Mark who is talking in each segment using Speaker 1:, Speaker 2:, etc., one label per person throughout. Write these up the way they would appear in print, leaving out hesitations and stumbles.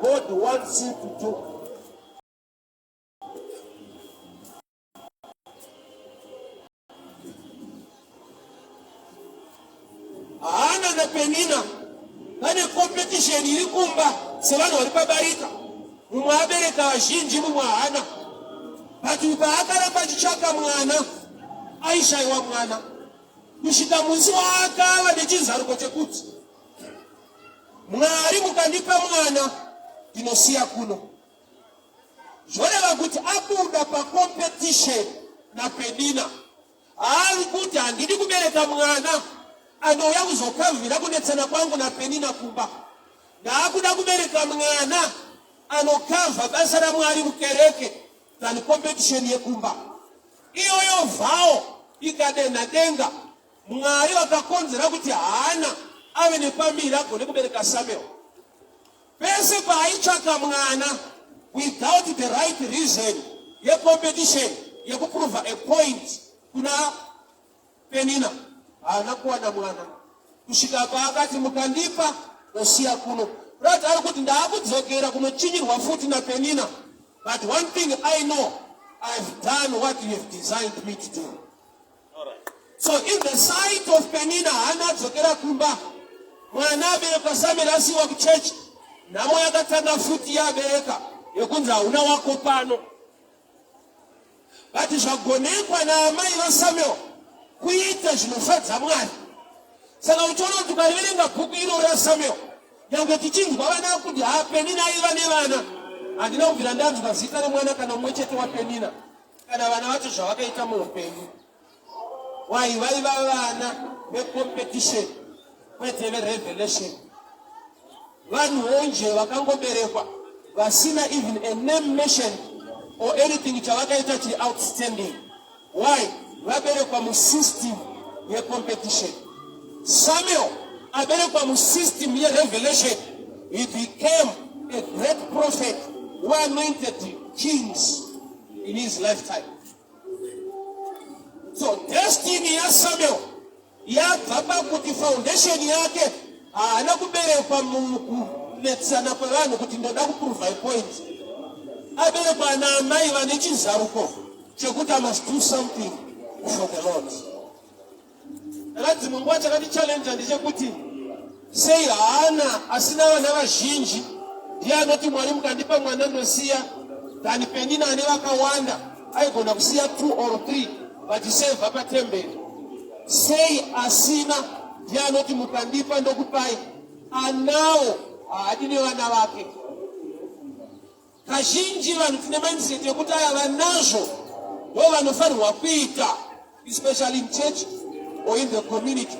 Speaker 1: God wants you to do. Hana na Penina kane competition iri kumba sevano vari pabarika mumwe abereka vazhinji mumwe haana but paakaramba chichaka mwana aishayiwa mwana kusvika musi waakava nechizaruko chekuti Mwari mukandipa mwana ndinosiya kuno. Zvoreva kuti abuda pacompetition na Penina ari kuti handidi kubereka mwana anouya kuzokavhira kunetsana kwangu na Penina kumba. Ndaakuda kubereka mwana anokavha basa raMwari mukereke than competition yekumba. Iyoyo vhao ikadena denga Mwari wakakonzera kuti haana ave nepambira agone kubereka Samuel. Pese paaitsvaka mwana without the right reason yecompetition yekuprova a point kuna Penina haana kuwana mwana kusvika paakati mukandipa ndosiya kuno. Rati ari kuti ndaakudzokera kunochinyirwa futi na Penina, but one thing I know, I've done what you have designed me to do. So in the sight of Penina haana dzokera kumba. Mwana abereka Samuel asiwa kuchechi namo yakatanga futi yabereka yekunzi hauna wako pano. But zvagonekwa naamai vaSamuel kuita zvinofadza Mwari. Saka uchiona kuti ukariverenga bhuku iro raSamuel nyange tichinzwa vana kuti Penina aiva nevana, handina kubvira ndanzwa zita remwana kana mumwe chete waPenina kana vana vacho zvavakaita muupenyu. Vaiva vana vecompetition kwete verevelation. Vanhu onje vakangoberekwa vasina even a name mentioned or anything chavakaita chiri outstanding. Why? Vaberekwa musystem yecompetition. Samuel aberekwa musystem yerevelation. He became a great prophet who anointed kings in his lifetime. So destiny ya Samuel yabva kuti foundation yake haana kuberekwa mukunetsana kwevanhu kuti ndoda kuprova a point. Aberekwa naamai vane chizaruko chekuti I must do something for the Lord. Rati munguva chakati challenge ndechekuti sei haana asina vana vazhinji ndiye anoti Mwari mukandipa mwana ndosiya than Penina ane vakawanda aigona kusiya 2 or 3 vachisevha patemberi. Sei asina ndiye anoti mukandipa ndokupai anawo haadi nevana vake. Kazhinji vanhu tine mindset yekuti aya vanazvo ndo vanofanirwa kuita, especially in church or in the community.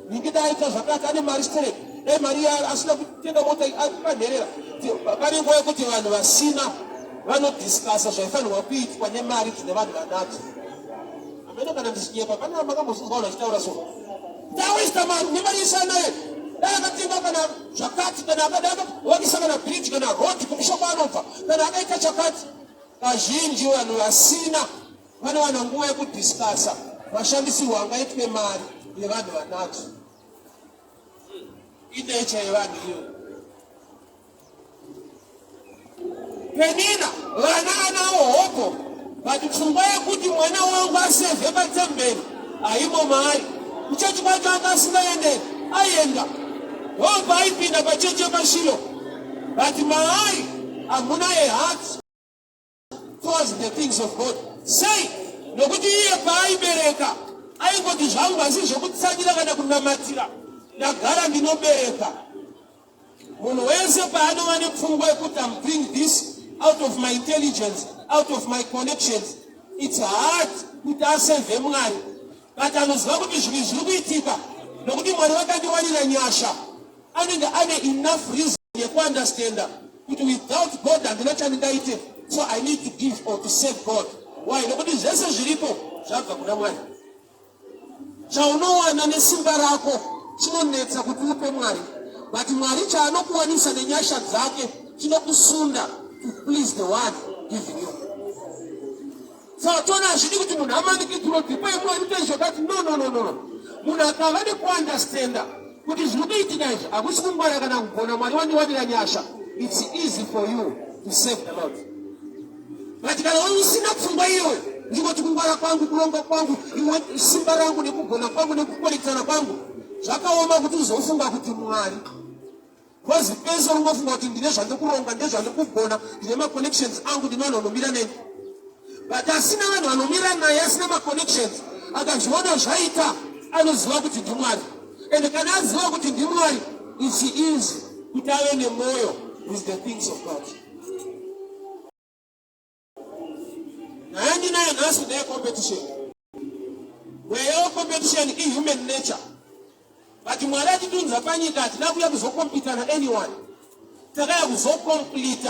Speaker 1: Ningida aita zvakati ane mari straight mari asina kutenga mota aripanherera. Pane nguva yekuti vanhu vasina vanodiscussa zvaifanirwa kuitwa nemari dzine vanhu vanadzo. Amene kana ndichinyepa pane makambozvizwa vanhu vachitaura so ndawesta mari nemari isanaye akatenga kana zvakati kana akadaka wakisa kana bridge kana road kumusha kwaanobva kana akaita chakati. Kazhinji vanhu vasina vanowana nguva yekudiscussa mashandisirwo angaitwe mari yevanhu vanadzo. Inecha yevanhu iyo. Penina vana anawo hopo, but pfungwa yekuti mwana wangu asevhe patemberi haimo mari. Kuchechi kwacho akasingaende aenda wobva aipinda pachechi yepaShilo, but mai hamuna a heart towards the things of God. Sei nokuti iye paaibereka aingoti zvangu asi zvokutsamira kana kunamatira ndagara ndinobereka. Munhu wese paanova nepfungwa yekuti I'm doing this out of my intelligence, out of my connections, it's hard kuti asevhe Mwari. But anoziva kuti zvinhu zviri kuitika nokuti Mwari vakandiwanira nyasha, anenge ane enough reason yekuunderstanda kuti without God handina chandingaite, so I need to give or to save God. Why? Nokuti zvese zviripo zvabva kuna Mwari. Chaunowana nesimba rako chinonetsa kuti upe Mwari, but Mwari chaanokuwanisa nenyasha dzake chinokusunda to please the one giving you. So tona hazvidi kuti munhu amanikidzirwa kuti pai Mwari tezvakati no. Munhu akava nekuunderstanda kuti zviri kuitika izvi hakusi kungwara kana kugona, Mwari wandiwanira nyasha, it's easy for you to save the Lord. But kana usina kufungwa iwe ndiko tikungwara kwangu kulonga kwangu iwe simba rangu nekugona kwangu nekukolekana kwangu zvakaoma kuti uzofunga kuti Mwari kwazi pesa ungofunga kuti ndine zvandokuronga ndezvandokugona ndine ma-connections angu ndinonomira neni. But asina vanhu vanomira naye asina ma-connections akazviona zvaita anoziva kuti ndiMwari. And kana aziva kuti ndiMwari it's easy kuti ave nemwoyo with the things of God. And that's their competition. Where your competition is human nature. But you are ready to do that. Now we have to compete on anyone. Takaya kuzo complete.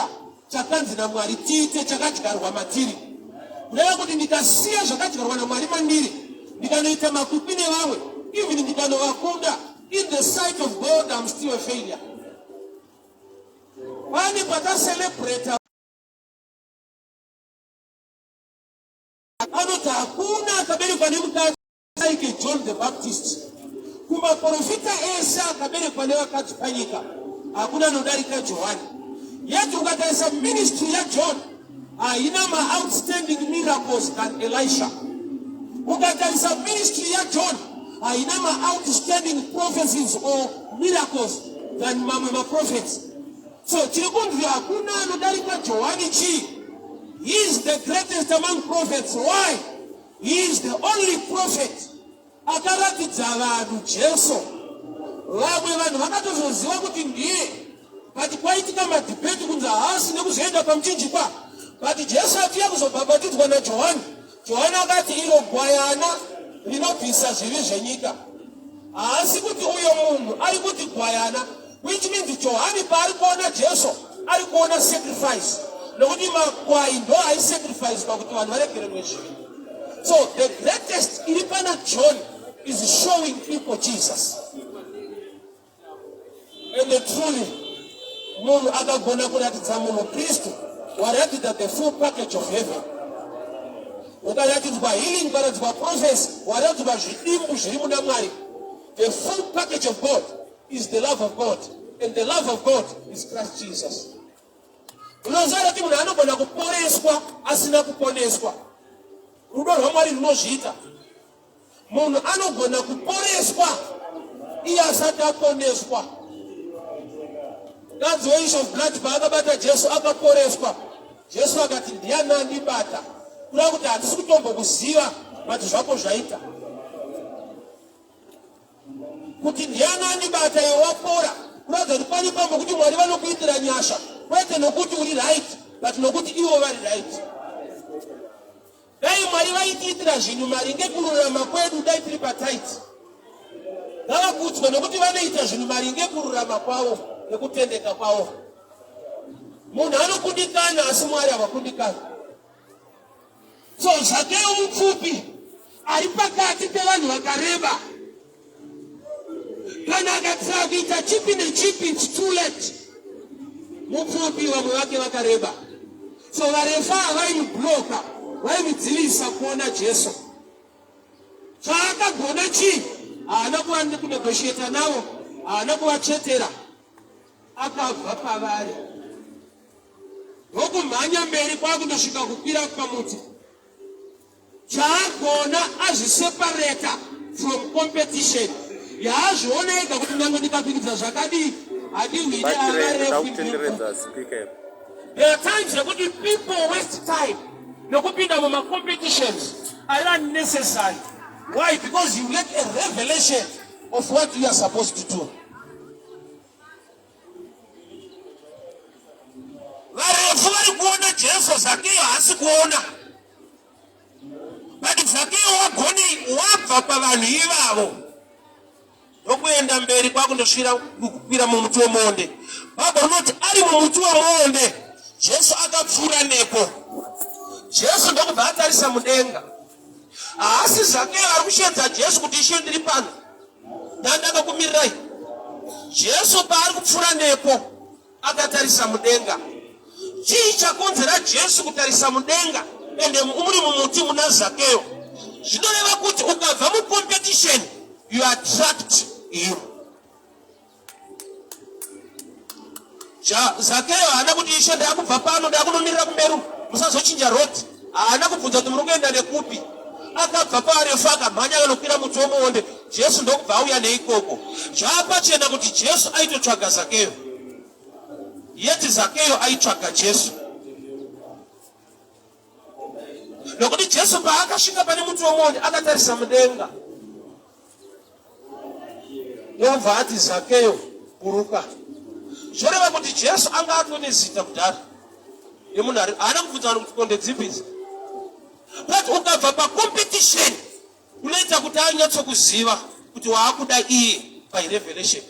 Speaker 1: Chakanzi na Mwari tite chakachikari wa matiri. Leo kuti ndikasiya zvakachikari wa Mwari mandiri. Ndikanoita makupine wawe. Even ndikanowakunda. In the sight of God, I'm still a failure. Wani pata celebrate. Anota hakuna kabeli kwa nimuka like John the Baptist. Kuma profita esa kabeli kwa lewa katupanyika. Hakuna nodarika Johani. Yet ukataisa ministry ya John. Ina ma outstanding miracles than Elisha. Ukataisa ministry ya John. Ina ma outstanding prophecies or miracles than mama prophets. So chirikundi hakuna nodarika Johani chi. He is the greatest among prophets. Why? He is the only prophet. Akaratidza vanhu Jesu. Vamwe vanhu vakatozoziva kuti ndiye. But kwaitika madhibheti kunzi haasi nekuzoenda pamuchinjikwa. But Jesu afiya kuzobhabhatidzwa naJohani. Johani akati iro gwayana rinobvisa zvivi zvenyika. Haasi kuti uyo munhu ari kuti gwayana. Which means Johani paari kuona Jesu ari kuona sacrifice. Nokuti makwai ndo ai sacrifice pakuti vanhu varegererwe zvivi. So the greatest iripana John is showing people Jesus. And truly, munhu akagona kuratidza munhu Kristu waratidza the full package of heaven. Ukaratidzwa healing, ukaratidzwa prophecy, waratidzwa zvidimbu zviri muna Mwari. The full package of God is the love of God. And the love of God is Christ Jesus. Unozara kuti munhu anogona kuporeswa asina kuponeswa. Rudo rwaMwari runozviita. Munhu anogona kuporeswa iye asati aponeswa. God's ways of blood paakabata Jesu akaporeswa. Jesu akati ndiani andibata. Kuda kuti handisi kutombokuziva but zvako zvaita. Kuti ndiani andibata iwe wapora. Kuda kuti pani pamwe kuti Mwari vanokuitira nyasha. Kwete nokuti uri right but nokuti ivo vari right. Dai Mwari vaitiitira zvinhu maringe kururama kwedu dai tiri patight. Ngavakudzwe nokuti vanoita zvinhu maringe kururama kwavo nekutendeka kwavo. Munhu anokundikana asi Mwari havakundikana. So Zakeo mupfupi ari pakati pevanhu vakareba. Kana akatsa kuita chipi nechipi it's too late. Mupfupi vamwe vake vakareba. So varefa vaimubloka, vaimudzivisa kuona Jesu. Chaakagona chii? Haana kuva kunegotiata navo, haana kuvachetera. Akabva pavari. Ndokumhanya mberi kwakundosvika kukwira pamuti. Chaagona azviseparata from competition. Yaazviona ega kuti nyange ndikakwidza zvakadii hadiwide avarefu. There are times that people waste time. Nokupinda muma competitions are unnecessary. Why? Because you get a revelation of what you are supposed to do. Varefu vari kuona Jesu, Zakeo haasi kuona. But Zakeo wagoni wabva pavanhu ivavo. Nokuenda mberi kwakundosvira kukwira mumuti wemuonde. Bhabha rinoti ari mumuti wemuonde Jesu akapfuura nepo. Jesu ndokubva atarisa mudenga. Haasi Zakeo ari kushedza Jesu kuti ishe ndiri pano ndandakakumirirai. Jesu paari kupfuura nepo akatarisa mudenga. Chii chakonzera Jesu kutarisa mudenga ende muri mumuti muna Zakeo? Zvinoreva kuti ukabva mucompetition you attract him. Zakeo haana kuti Ishe ndakubva pano ndakunomirira kumberi musazochinja roti. Haana kubvunza kuti muri kuenda nekupi. Akabva paRefu akamhanya akanokwira muti womuonde. Jesu ndokubva auya neikoko. Zvapachena kuti Jesu aitotsvaga Zakeo. Yeti Zakeo aitsvaga Jesu. Nokuti Jesu paakasvika pane muti womuonde akatarisa mudenga. Ndobva ati Zakeo buruka. Zvoreva kuti Jesu anga atone zita kudhara. Yemunhu haana kubvunza kuti konde dzimbisa. But ukabva pacompetition unoita kuti anyatsokuziva kuti waakuda iye by revelation.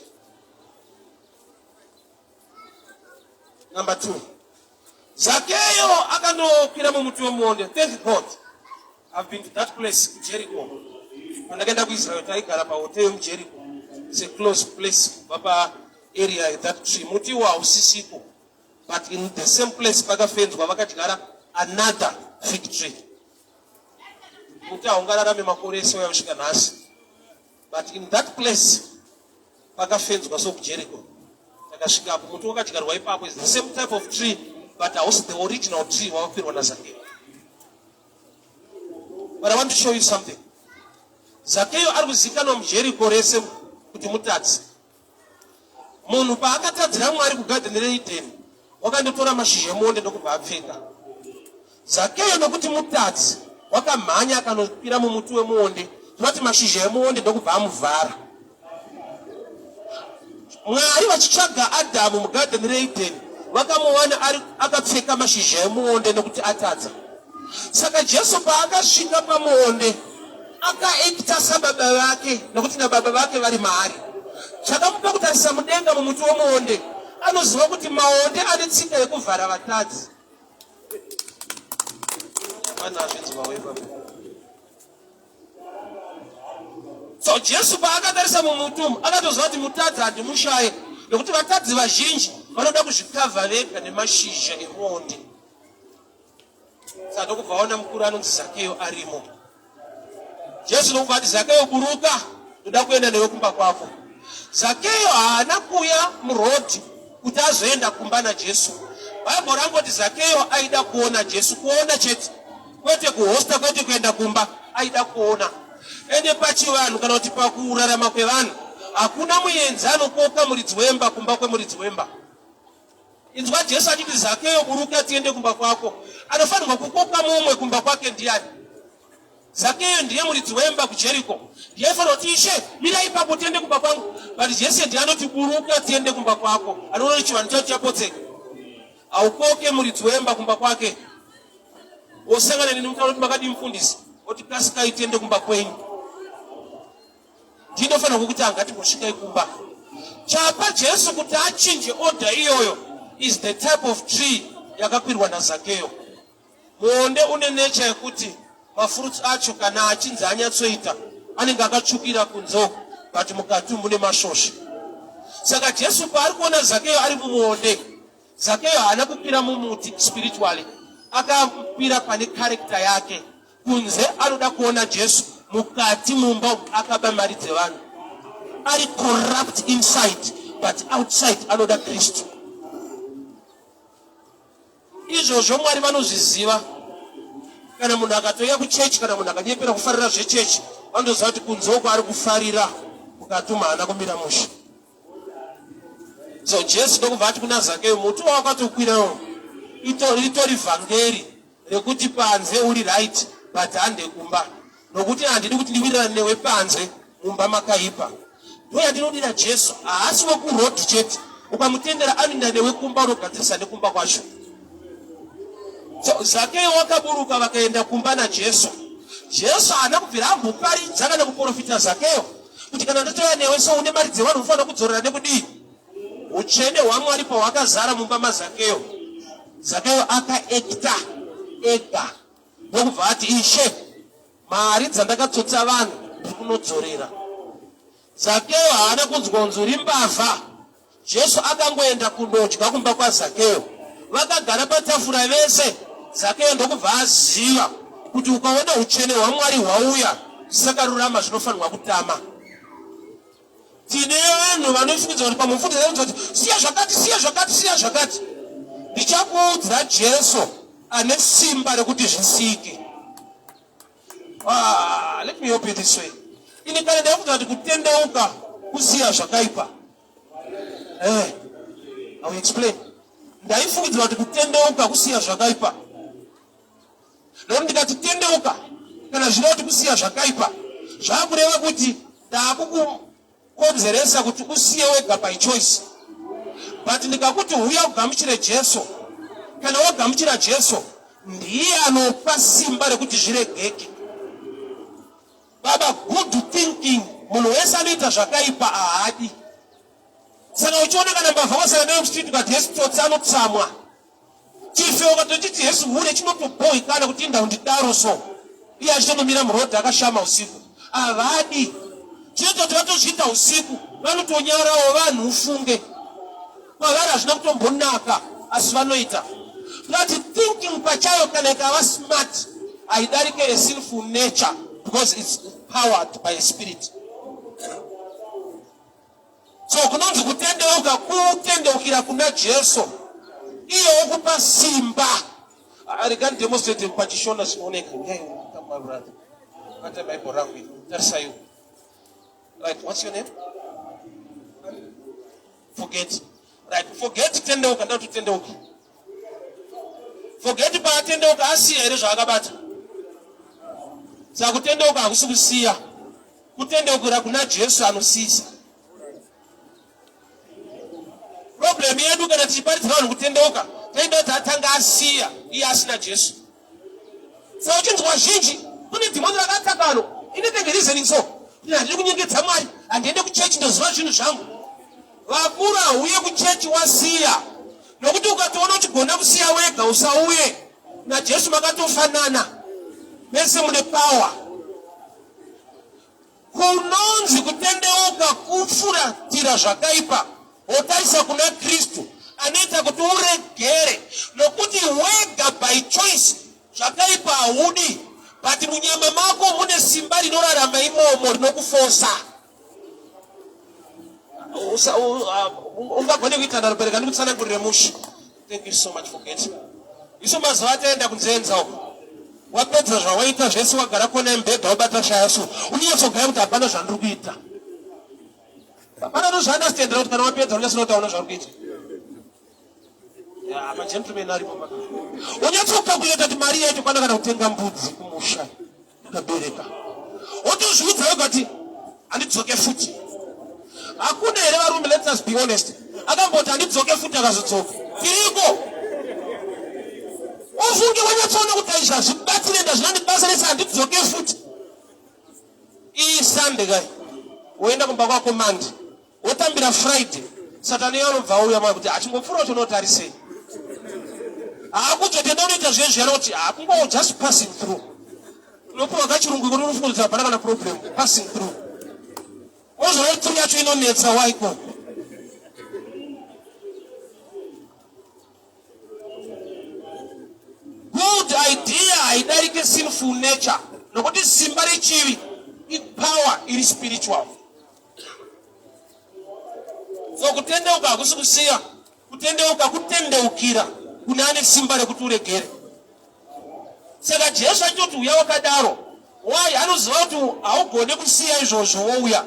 Speaker 1: Number 2. Zakeo akanokwira mumuti womuonde. Thank God. I've been to that place, Jericho. Pandakaenda kuIsrael taigara pahoteli muJericho. It's a close place. Papa area that tree. Muti hausisipo. But in the same place pakafenzwa vakadyara another fig tree. Muti haungararame makore ese yasvika nhasi. But in that place pakafenzwa sokuJericho. Takasvikapo muti wakadyarwa ipapo is the same type of tree, but also the original tree wakakwirwa naZakeo. But I want to show you something. Zakeo ari kuzikanwa muJericho rese kuti mutadzi. Munhu paakatadzira Mwari kugadheni reEdheni wakandotora mashizha emuonde ndokubva apfeka. Zakeo nokuti mutadzi wakamhanya akanokwira mumuti wemuonde, tinoti mashizha emuonde ndokubva amuvhara. Mwari vachitsvaga Adhamu mugadheni reEdheni vakamuwana akapfeka mashizha emuonde nokuti atadza. Saka Jesu paakasvika pamuonde akaekita sababa vake nokuti nababa vake vari maari. Chakamupa kutarisa mudenga mumuti womuonde anoziva kuti maonde ane tsika yekuvhara vatadzi. So Jesu paakatarisa mumuti umu akatoziva kuti mutadzi handimushaye nokuti vatadzi vazhinji vanoda kuzvikavha vega nemashizha emuonde. Saka ndokubva aona mukuru anonzi Zakeo arimo. Jesu ndokubva ati Zakeo buruka, ndoda kuenda newe kumba kwako. Zakeo haana kuuya murodhi kuti azoenda kumba naJesu. Bhaibheri rangoti Zakeo aida kuona Jesu, kuona chete, kwete kuhosta, kwete kuenda kumba, aida kuona. Ende pachivanhu kana kuti pakurarama kwevanhu hakuna muenzi anokoka muridzi wemba kumba kwemuridzi wemba. Inzwa Jesu achiti Zakeo buruka tiende kumba kwako. Anofanirwa kukoka mumwe kumba kwake ndiani? Zakeo ndiye muridzi wemba kuJericho. Ndiye anofanirwa kuti Ishe mira ipapo tiende kumba kwangu. But Jesu ndiye anoti buruka tiende kumba kwako. Anoona chivanhu chacho chapotseka. Aukoke muridzi wemba kumba kwake. Osangana neni mutauri makadi mufundisi. Oti kasikai tiende kumba kwenyu. Ndinofanirwa kuti angati kusvika ikumba. Chapa Jesu kuti achinje order iyoyo is the type of tree yakakwirwa naZakeo. Muonde une nature yekuti mafruits acho kana achinzi anyatsoita anenge akatsvukira kunze, but mukati mune mashosha. Saka Jesu paari kuona Zakeo ari mumuonde, Zakeo haana kukwira mumuti spiritually, akakwira pane character yake. Kunze anoda kuona Jesu, mukati mumba akabamaridze vanhu. Ari corrupt inside, but outside anoda Kristu. Izvozvo Mwari vanozviziva. Kana munhu akatoya kuchechi, kana munhu akanyepera kufarira zvechechi, vandoziva kuti kunze uko ari kufarira, mukati haana kumira mushe. So Jesu ndokubva ati kuna Zakeo, muti wakatokwirawo ritori vhangeri rekuti panze uri right but hande kumba. Nokuti handidi kuti ndiwirirane newe panze mumba makaipa. Ndoyandinodira Jesu, haasi wekurodhi chete. Ukamutendera anoenda newe kumba unogadzirisa nekumba kwacho. So Zakeo wakaburuka vakaenda kumba naJesu. Jesu haana kubvira amboparidza kana kuprofita Zakeo kuti kana ndotoya newe so une mari dzevanhu unofanira kudzorera nekudii. Utsvene hwaMwari pahwakazara mumba maZakeo. Zakeo akaekita ega ndokubva ati Ishe, mari dzandakatsotsa vanhu ndiri kunodzorera. Zakeo haana kunzwa uri mbavha. Jesu akangoenda kundodya kumba kwaZakeo. Vakagara patafura vese. Zakeo ndokubva aziva kuti ukaona utsvene hwaMwari hwauya, zvisakarurama zvinofanirwa kutama. tine vanhu vanofungidzwa kuti pamufundisi kuti siya zvakati. Ndichakuudza Jesu ane simba rekuti zvisike. Let me open this way. Ini kana ndakuti kuti kutendeuka kusiya zvakaipa. I will explain. Ndaifungidzwa kuti kutendeuka kusiya zvakaipa. Ndokuti ndikati tendeuka kana zvino kuti kusiya zvakaipa, zvakureva kuti ndakukukonzeresa kuti usiye wega by choice. But ndikakuti uya kugamuchira Jesu, kana wagamuchira Jesu, ndiye anopa simba rekuti zviregeke. Baba, good thinking, munhu wese anoita zvakaipa ahadi. Saka uchiona kana mbavha wasara nayo mstreet ukati Yesu tsotsi anotsamwa. Chife ukatoti Yesu hure chinotobohikana kuti inda undidaro so. Iye achitomira murodhi akashama usiku. Avadi. Chinototi vatozviita usiku, vanotonyarawo vanhu ufunge. Kwavari hazvina kutombonaka asi vanoita. Kuti thinking pachayo kana ikava smart haidarike a sinful nature because it's powered by a spirit. So kunonzi kutendeuka kutendeukira kuna Jesu. Iyo okupa simba. I can demonstrate pachishona sinooneka. My brother. What am I born That's you. Right, what's your name? Forget. Right, forget tendeuka ndatu tendeuka. Forget pa tendeuka asiya ere zvakabata. Saka kutendeuka hakusi kusiya. Kutendeukira kuna Jesu anosisa. Problem yedu kana tichiparidza vanhu kutendeuka, taida kuti atanga asiya iye asina Jesu. Saka uchinzwa zhinji, kune dhimoni rakatakano, inenge reasoning so. Handidi kunyengedza Mwari, handiende kuchechi ndoziva zvinhu zvangu. Vakuru hauye kuchechi wasiya. Nokuti ukatoona uchigona kusiya wega usauye. NaJesu makatofanana. Mese mune power. Kunonzi kutendeuka kufuratira zvakaipa. Otaisa kuna Kristu anoita kuti uregere, nokuti wega by choice zvakaipa haudi, but munyama mako mune simba rinorarama imomo rinokufosa. Ungagone kuita ndarobereka ndikutsanangurire musha. Thank you so much for getting. Iso mazuva ataenda kunzenza uko. Wapedza zvawaita zvese wagara kona mbedha wabata shayasu. Unyatsogaya kuti hapana zvandiri kuita. Hapana ndozvaandastendera kuti kana wapedza unyatsotaura zvauri kuita. Magentleman aripo paka. Unyatsokalkuleta kuti mari yacho kwana kana kutenga mbudzi kumusha. Ukabereka. Wotozviudza wega kuti handidzoke futi. Hakuna here varume, let us be honest. Akamboti handidzoke futi akazodzoka. Tiriko. Ufunge wanyatsoona kuti aizva zvibatsire ndazvinandibasa nese handidzoke futi. Iyi Sunday kai. Woenda kumba kwako Monday. Wotambira Friday. Satani anobva uya mwana kuti achingopfura kuti unotarisei. Hakuzotenda unoita zvezvi anoti hakungo just passing through. Unopuwa kachirungu kuti unofunga hapana kana problem. Passing through. Ozova through yacho inonetsa waiko. Good idea haidarike sinful nature. Nokuti simba rechivi power iri spiritual. So kutendeuka hakusi kusiya. Kutendeuka kutendeukira kuna ane simba rekuti uregere. Saka Jesu achoti uya wakadaro, why anoziva kuti haugone kusiya izvozvo wouya.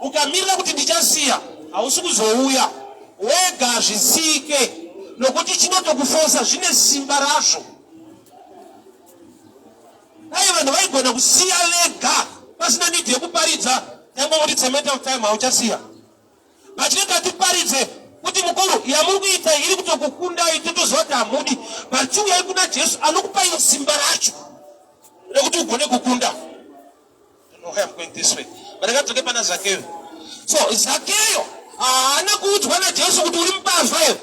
Speaker 1: Ukamirira kuti ndichasiya hausi kuzouya. Wega zvisike nokuti chinotokufosa zvine simba razvo. Dai vanhu vaigona kusiya vega pasina need yekuparidza, nyangwe tsemeta time hauchasiya. Machinenge tiparidze kuti mukuru yamuri kuita iri kutokukundai totoziva kuti hamudi, but chiuyai kuna Jesu anokupai simba racho rekuti ugone kukunda. No, I am going this way. But ndakadzoke pana Zakeyo. So Zakeyo haana kuudzwa naJesu kuti uri mubavha here.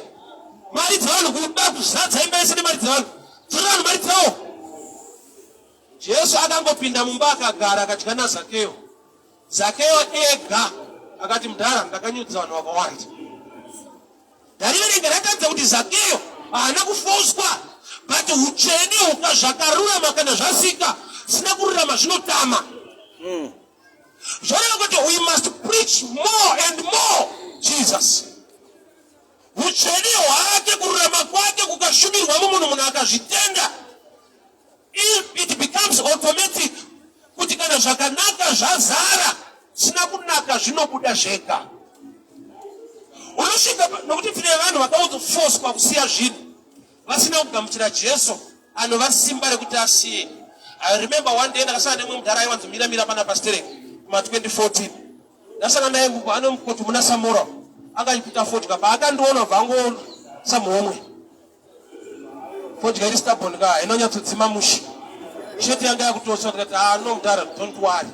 Speaker 1: Mari dzavanhu kuda kuzadza imba yese nemari dzavanhu. Dziri vanhu mari dzavo. Jesu akangopinda mumba akagara akadya naZakeyo. Zakeyo ega akati mudhara ndakanyudza vanhu vakawanda. Ndariverenga rakadza kuti Zakeyo haana kufoswa, but utsvene zvakarurama kana zvasika zvisina kururama zvinotama. We must preach more and more Jesus. Ucheni wake kurema kwake kukashumirwa munhu akazvitenda. If it becomes automatic kuti kana zvakanaka zvazara sina kunaka zvinobuda zvega. Unosvika nokuti tine vanhu vakauforce pakusiya zvinhu vasina kugamuchira Jesu anova simba rekuti asiye. I remember one day ndakasangana nemwe mudhara aiwanzomira pana pastorek kuma 2014. Ndasangana naye anomukoti muna Samora akanyipita fodya paakandiona bvango samuomwe. Fodya iri stubborn ka inonyatsodzima mushi. Sheti yanga yakutosa kuti no mudhara, don't worry.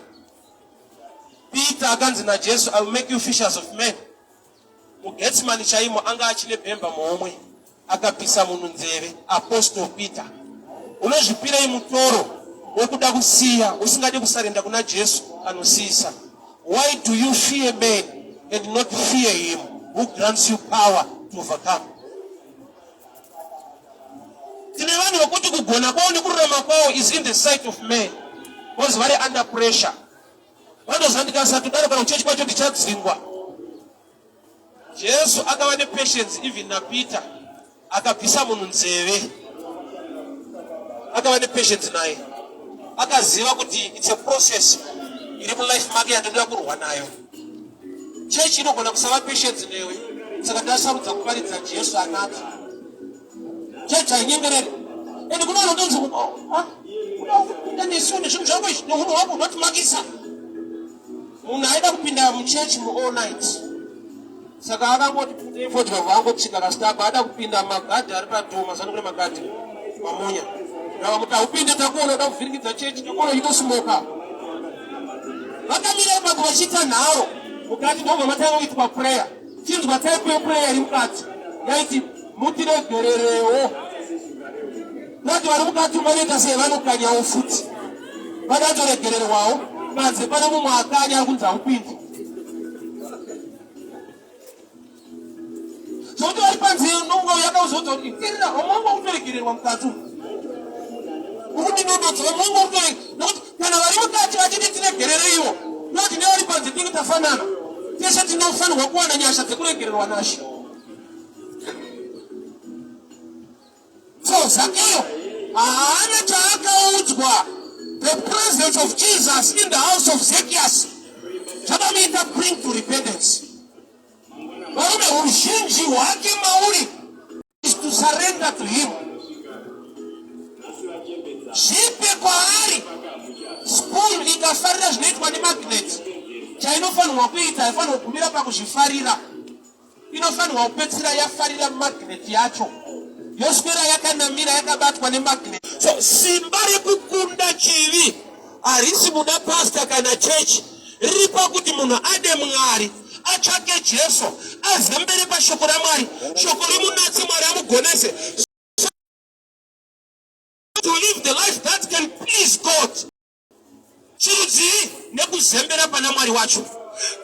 Speaker 1: Peter akanzi naJesu, I will make you fishers of men. Mugetsimani chaimo anga achine bhemba muomwe akapisa munhu nzeve. Apostle Peter unozvipira imutoro wekuda kusiya usingadi kusarenda kuna Jesu anosisa. Why do you fear men and not fear him who grants you power to overcome? Tine vanhu vokuti kugona kwavo nekururama kwavo is in the sight of men. Was very under pressure. Vanozandikasa kudaro kana kuchechi kwacho tichadzingwa. Jesu akava nepatience even na Peter akapisa munhu nzeve. Akava nepatience naye. Akaziva kuti it's a process iri mulife make yandoda kurwa nayo. Chechi inogona kusava patience newe. Saka ndasarudza kuparidza Jesu anati. Chechi ainyengerere. Ende kunoona ndonzi kuda nesoni zvinhu zvako izvi nomunhu wako unotimakisa. Munhu aida kupinda muchechi all night. Saka akangoti fodya vangu kusvika kasitako ada kupinda magadhi ari padhoma sanokune magadhi mamonya. Ndavamuti upinde takuona uda kuvhirikidza chechi takuona inosmoka. Vakamira ipapo vachiita nharo mukati ndobva matanga kuitwa prayer. Chinzwa type yeprayer iri mukati yaiti mutiregererewo. Nati vari mukati vanoita sei vanokanyawo futi. Vakatoregererwawo panze pane mumwe akanya ari kunzi haupindi. Zvokuti vari panze nonga yakauzoudza kuti indirira wamonga kutoregererwa mukati ukuti ndododza wamonga kutoregererwa nokuti kana vari mukati vachiti tiregerereiwo noti nevari panze tinge tafanana teshe tinofanirwa kuwana nyasha dzekuregererwa nashe. So Zacchaeus haana chaakaudzwa. The presence of Jesus in the house of Zacchaeus zvakamuita bring to repentance. Varume uzhinji hwake mauri is to surrender to him. Zvipe kwaari spoon ikafarira zvinoitwa nemagnet. Chainofanirwa kuita haifanirwa kumira pakuzvifarira. Inofanirwa kupedzisira yafarira magnet yacho yoswera yakanamira yakabatwa nemagnet. So simba rekukunda chivi harisi muda pastor kana church, riri pakuti munhu ade Mwari atsvake Jesu azembere pashoko raMwari, shoko rimunatse Mwari amugonese. To live the life that can please God. Chirudzii nekuzembera pana Mwari wacho.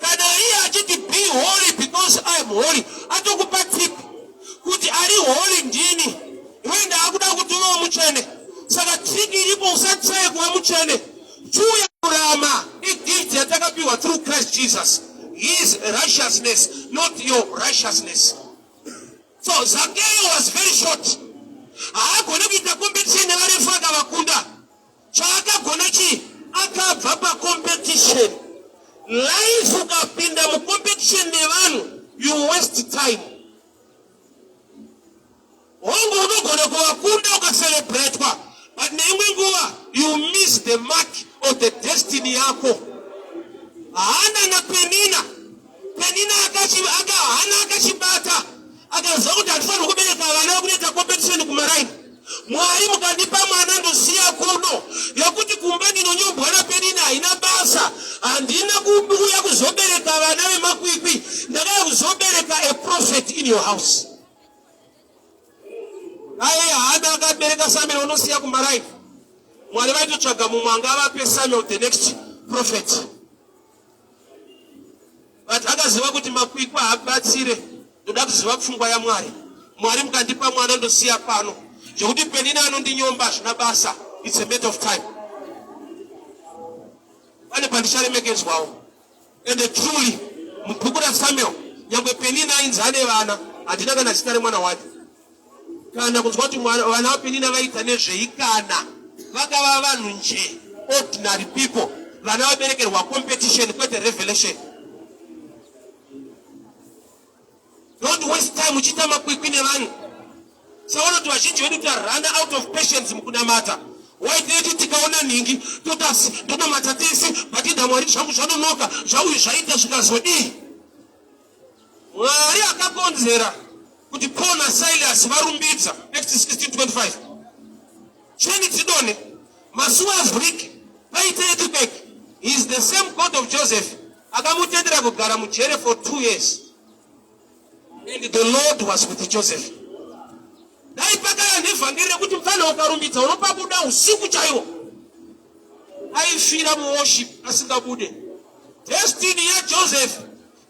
Speaker 1: Kana iye achiti be holy because I am holy, atokupa tip kuti ari holy ndini. Iwe ndakuda kuti uve mutsvene. Saka tiki iripo usatsaye kuva mutsvene. Chuya kurama igift yatakapiwa through Christ Jesus. His righteousness, not your righteousness. So Zacchaeus was very short. Haagone kuita competition nevarefu akavakunda. Chaakagona chi akabva pacompetition. Life ukapinda mucompetition nevanhu, you waste time. Hongo unogona kuvakunda ukacelebratewa, but neimwe nguva you miss the mark of the destiny yako. Hana na Penina hana akachibata akaziva kuti hatifanirwa kubereka vana vekunoita competition kumaraini. Mwari mukandipa mwana ndosiya kuno yokuti kumba ndinonyombwa naPenina haina basa. Handina kuuya kuzobereka vana vemakwikwi, ndakauya kuzobereka a prophet in your house. Aye hana akabereka Samuel unosiya kumaraini. Mwari vaitotsvaga mumwe anga avape Samuel the next prophet. But akaziva kuti makwikwa haabatsire, ndoda kuziva pfungwa yaMwari. Mwari mukandipa mwana ndosiya pano, zvokuti Penina anondinyomba hazvina basa. It's a matter of time. Pane pandicharemekedzwawo. And truly, Mukura Samuel, Yangwe Penina in Zanevana, Adina kana chitare mwana wake. Kana kuzwa kuti wana Penina vaita nezveikana. Vakava vanhu nje, ordinary people. Vana vaberekerwa competition kwete revelation. Don't waste time uchita makwikwi nevanhu. Sawana kuti vazhinji vedu run out of patience mukunamata. Why did you tikaona ningi tonamata tese batida Mwari zvangu zvanonoka zvauyu zvaita zvikazodii. Mwari akakonzera kuti Paul na Silas varumbidza. Acts 16:25. Trinity done masuwa avhuriki paite earthquake. He is the same God of Joseph. Akamutendera kugara mujere for 2 years. And the Lord was with Joseph. Daipakaya nevhangeri rekuti mfana ukarumbidza unopabuda usiku chaiwo. Aifira muworship asingabude. Destiny ya Joseph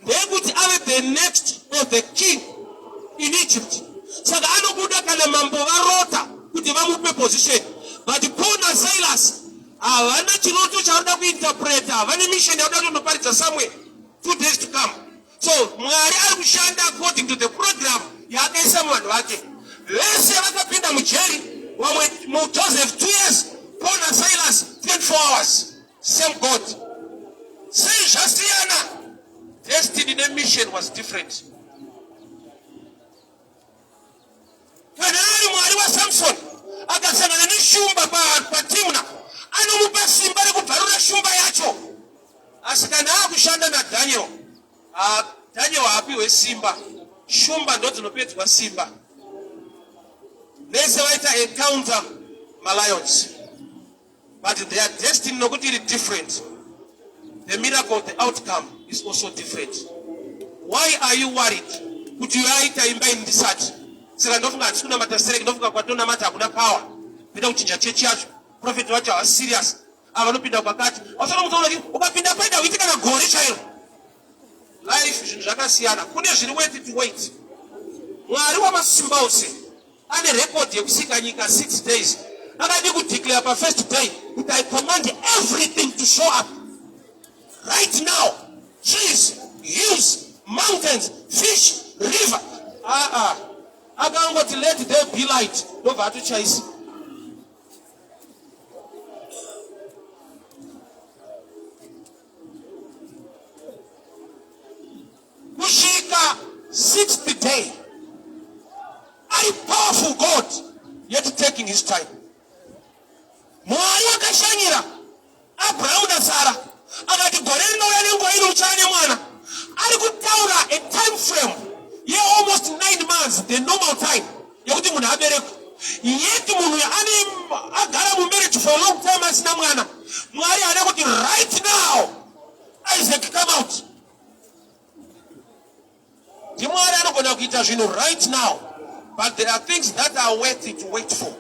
Speaker 1: ndeyekuti ave the next of the king in Egypt. Saka anobuda kana mambo varota kuti vamupe position. But Paul na Silas havana chiroto chavoda kuinterpreta, havane mission yavoda kundoparidza somewhere 2 days to come. So Mwari ari kushanda according to the program yaakaisa muvanhu vake. Vese vakapinda mujeri, wamwe Joseph 2 years, Paul na Silas 24 hours. Same God. Same Jasiyana. Destiny and mission was different. Kanani Mwari wa Samson akasangana neshumba pa Timna. Anomupa simba rekubvarura shumba yacho. Asikana akushanda na Daniel. Daniel haapiwe simba. Shumba ndo dzinopedzwa simba. Vese vaita encounter lions. But their destiny nokuti iri different. The miracle, the outcome is also different. Why are you worried? Kuti yaita imba indisati. Saka ndofunga hatsikuna matasereki ndofunga kwatona mata hakuna power. Pida kuchinja chechi yacho. Prophet wacho was serious. Avanopinda pakati. Wasana mutaona kuti ukapinda paida uitika na gore chairo. Life zvinhu zvakasiyana. Kune zviri worth to wait. Mwari wamasimba ose ane record yekusika nyika 6 days. Akadi kudeclare pa first day that I command everything to show up. Right now. Trees, hills, mountains, fish, river. Akangoti let there be light. Ndobva atuchaisa. Kushika 6th day. A powerful God, yet taking his time. Mwari wakashanyira Abraham na Sarah. Akati gore rinouya nenguva ino uchane mwana. Ari kutaura a time frame ye almost 9 months, the normal time yekuti munhu aberekwe. Yet munhu agara mumarriage for a long time asina mwana. Mwari ada kuti right now Isaac come out. Mwari anogona kuita zvinhu right now. But there are things that are worth it to wait for.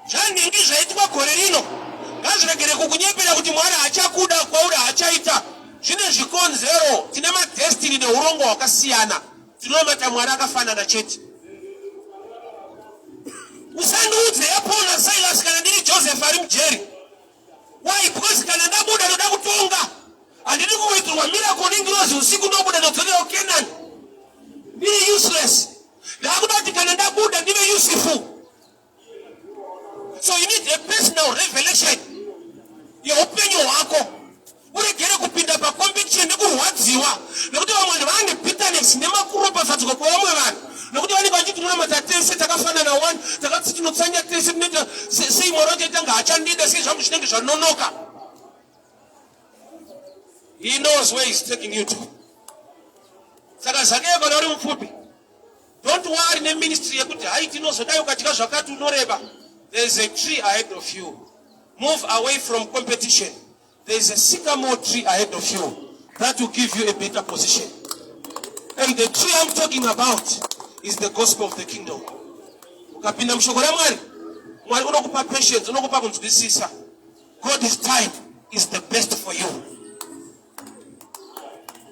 Speaker 1: Zvaningi zvaitwa gore rino ngazviregere kukunyepera kuti Mwari hachakuda kwauri hachaita. Zvine zvikonzero. Tine madestiny neurongo hwakasiyana. Tinomata Mwari akafanana chete. Usandiudze yaPaul na Silas kana ndiri Joseph ari mujeri. Why? Because kana ndabuda ndoda kutonga. Handidi kuitirwa miracle ningirozi usiku ndobuda ndodzokera kuKenani. Be useless. Ndakudati kana ndabuda ndive useful. So you need a personal revelation. Yeupenyu hwako. Uregere kupinda pa competition nekurwadziwa. Nekuti vamwe vane bitterness nemakuropafadzwa kwavamwe vanhu. Nekuti vane vachiti tunamata tese takafanana one, takati tinotsanya tese tinoita sei Mwari wacho tanga hachandida sei zvangu zvinenge zvanonoka. He knows where he's taking you to. Saka Zakeo kana uri mupfupi. Don't worry neministry yekuti hai tinozodai ukadya zvakati unoreba. There is a tree ahead of you. Move away from competition. There is a sycamore tree ahead of you that will give you a better position. And the tree I'm talking about is the gospel of the kingdom. Ukapinda mushoko raMwari, Mwari unokupa patience, unokupa kunzwisisa. God's time is the best for you.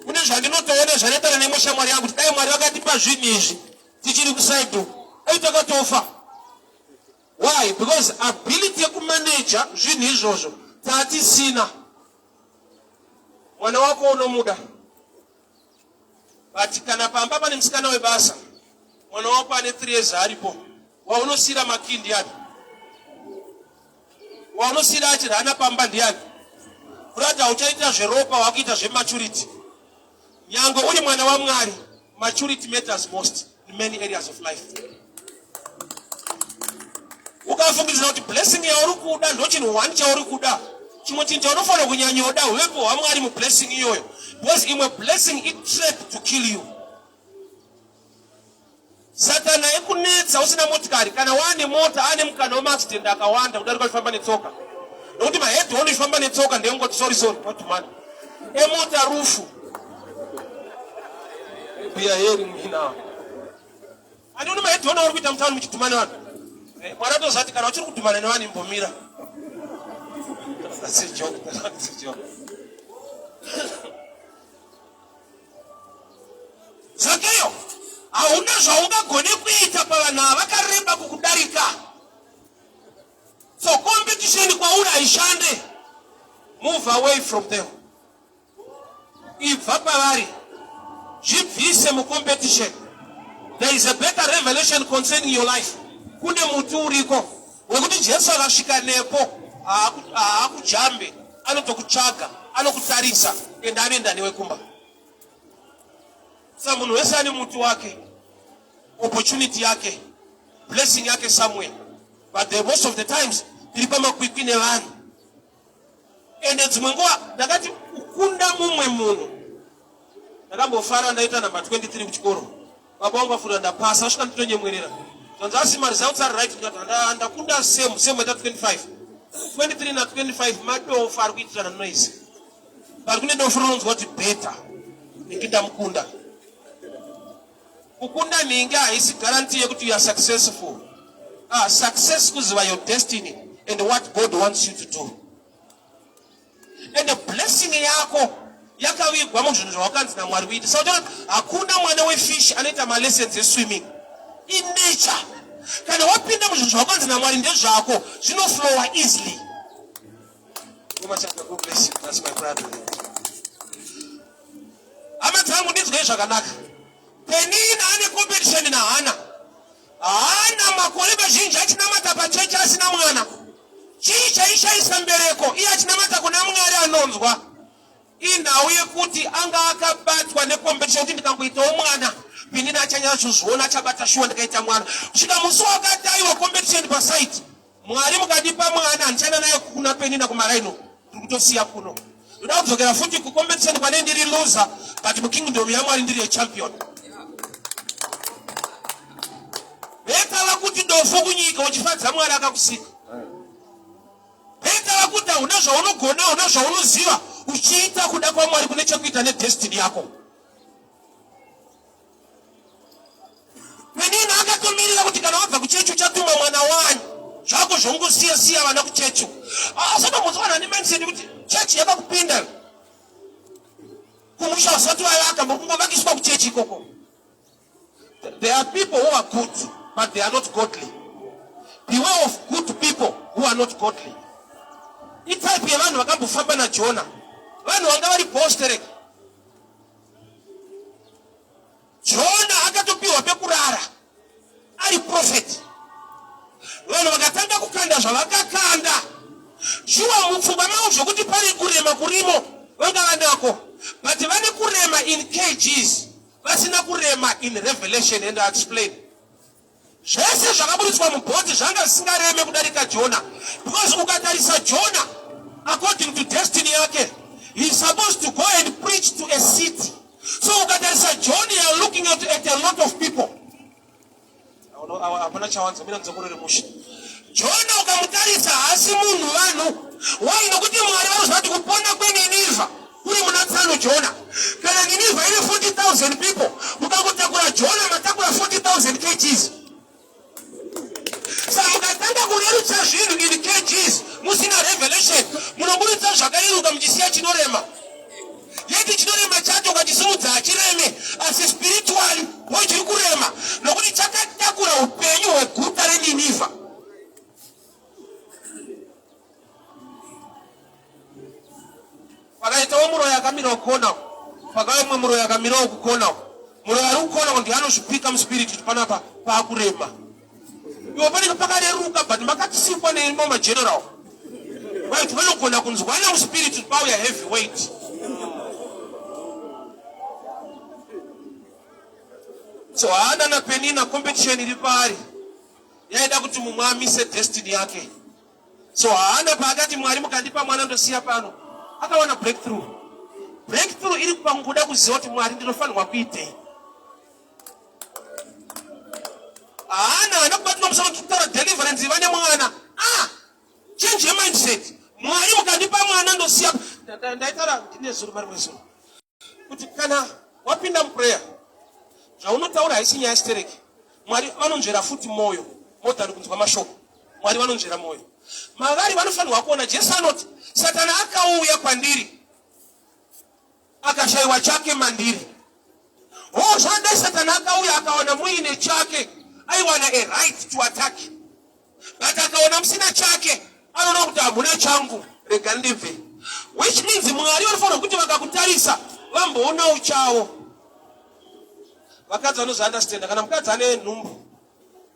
Speaker 1: Kune zvandinotoona zvanetana nemushamwari yangu kuti dai Mwari vakatipa zvinhu izvi tichiri kusaido aitakatofa. Why? Because ability yekumanager zvinhu izvozvo tatisina. mwana wako uno muda batikana pamba pani msikana webasa mwana wako ane 3 years aripo waunosira makindi yani waunosira achiri hana pamba ndiani kurata uchaita zveropa wakuita zvematurity nyango uri mwana waMwari maturity matters most in many areas of life. Ukafungidzira kuti blessing yauri kuda ndo chinhu 1 chauri kuda chimwe chinhu chaunofanira kunyanyoda uvepo waMwari mublessing iyoyo because imwe blessing it trap to kill you. Satana ekunetsa usina motikari kana wane mota ane mukana wemaaccident akawanda kudarika kufamba netsoka nokuti mahedhi onofamba netsoka ndengoti sorry what man emota rufu bia yeri mhina ani una mahedhi ona uri kuita mutano muchitumana vanhu mwana tozati kana uchiri kudhumana nevani mbomira. That's a joke. Zakeyo hauna zvaungagone kuita pavanhu vakareba kukudarika. So competition kwauri haishande. Move away from them. Ibva pavari zvibvise mucompetition. There is a better revelation concerning your life. Kune muti uriko wekuti Jesu akasvika nepo haakujambe anotokutsvaga anokutarisa ende anoenda newe kumba. Saka munhu wese ane muti wake opportunity yake blessing yake somewhere but most of the times tiri pamakwikwi nevanhu ende dzimwe nguva ndakati kukunda mumwe munhu ndakambofara ndaita namba 23 kuchikoro baba wangu afunda ndapasa asvika nditonyemwerera Tanzasi my results are right ndakunda same at 25 23 na 25 mado far kuitira na noise but kune do front what better nikida mkunda kukunda ninga is guarantee yekuti you are successful. Success kuziva your destiny and what God wants you to do and the blessing yako yakawigwa muzvinhu zvawakanzi naMwari kuita. So hakuna mwana wefish anoita ma lessons eswimming in nature. Kana wapinda muzvinhu zvawakanzi naMwari ndezvako zvinoflowa easily. God bless you. That's my prayer to you. Amadzangu ndizwe zvakanaka. Penina ane competition na Hana makore mazhinji achinamata pachechi asina mwana. Chii chaishaisa mbereko iye achinamata kuna Mwari anonzwa. Inhau yekuti anga akabatwa necompetition kuti ndikangoitawo mwana Penina achanyanya kuzviona achabata shuwa ndikaita mwana. Kusvika musi wakataiwa competition pasite Mwari mukadipa mwana ndichana naye kuna Penina kumaraino ndikutosiya kuno. Ndoda kudzokera futi kucompetition kwane ndiri loser but mukingdom yaMwari ndiri champion. Beta vakuti ndofu kunyika uchifadza Mwari akakusika. Beta vakuti una zvaunogona una zvaunoziva uchiita kuda kwaMwari kune chekuita nedestiny yako. Penina akatomirira kuti kana wabva kuchechu uchatuma mwana wanyu zvako zvongosiya vana kuchechu. Saka muzwana nemindset kuti chechi yakakupinda kumusha wasati wavaka mukungovakiswa kuchechi ikoko. There are people who are good but they are not godly. Beware of good people who are not godly. Itype yevanhu vakambofamba naJona. Vanhu vanga vari bosterek. Jona akatopiwa pekurara ari prophet. Vanhu vakatanga kukanda zvavakakanda. Shuwa mupfungwa mavo zvokuti pari kurema kurimo vanga vanako. But vane kurema in kgs. Vasina kurema in revelation and I explain. Zvese zvakaburitswa mubhoti zvanga zvisingareme kudarika Jona. Because ukatarisa Jona according to destiny yake he is supposed to go and preach to a city. So ukatarisa Jona you are looking at a lot of people. Apana chawanza mina nzokurere mushi. Jona ukamutarisa hasi munhu vanhu wainokuti Mwari vanozvati kupona kweNinevha kuri muna tsano Jona. Kana Ninevha ine 40,000 people mukakutakura Jona matakura 40,000 kgs. Saka mukatanga kurerutsa zvinhu in kgs musina revelation munoburitsa zvakairuka muchisiya chinorema. Yeti chinorema chacho ukachisimudza hachireme asi spiritually chiri kurema nokuti chakatakura upenyu hweguta reNinevha. Vakaitawo muroi akamira kona pakavamwe muroyo akamirawo kukona muroyo ari kukona ndi anosvipika muspiriti panapa paakurema iwo panenge pakareruka but makatisikwa neimo mageneral right vanogona kunzwana muspiriti pauya heavy weight so haana napenina competition iri pari yaida kuti mumwe amise destiny yake so haana paakati Mwari mukandipa mwana ndosiya pano akawana breakthrough iri panguda kuziva kuti Mwari ndinofanirwa kuitei haana anokubatwa musoro kutaura deliverance vane mwana change your mindset Mwari mukandipa mwana ndosiya ndaitaura ndine zuru mari mwezuru kuti kana wapinda muprayer zvaunotaura haisi nyaya yasitereki Mwari vanonzvera futi moyo motari kunzwa mashoko Mwari vanonzvera moyo mavari vanofanirwa kuona Jesu anoti Satani akauya kwandiri akashayiwa chake mandiri zvadai Satani akauya akaona muine chake aiwana a right to attack but akaona musina chake anoona kuti hamuna changu rega ndibve which means Mwari vanofanirwa kuti vakakutarisa vamboonawo chawo vakadzi vanozviunderstanda kana mukadzi ane nhumbu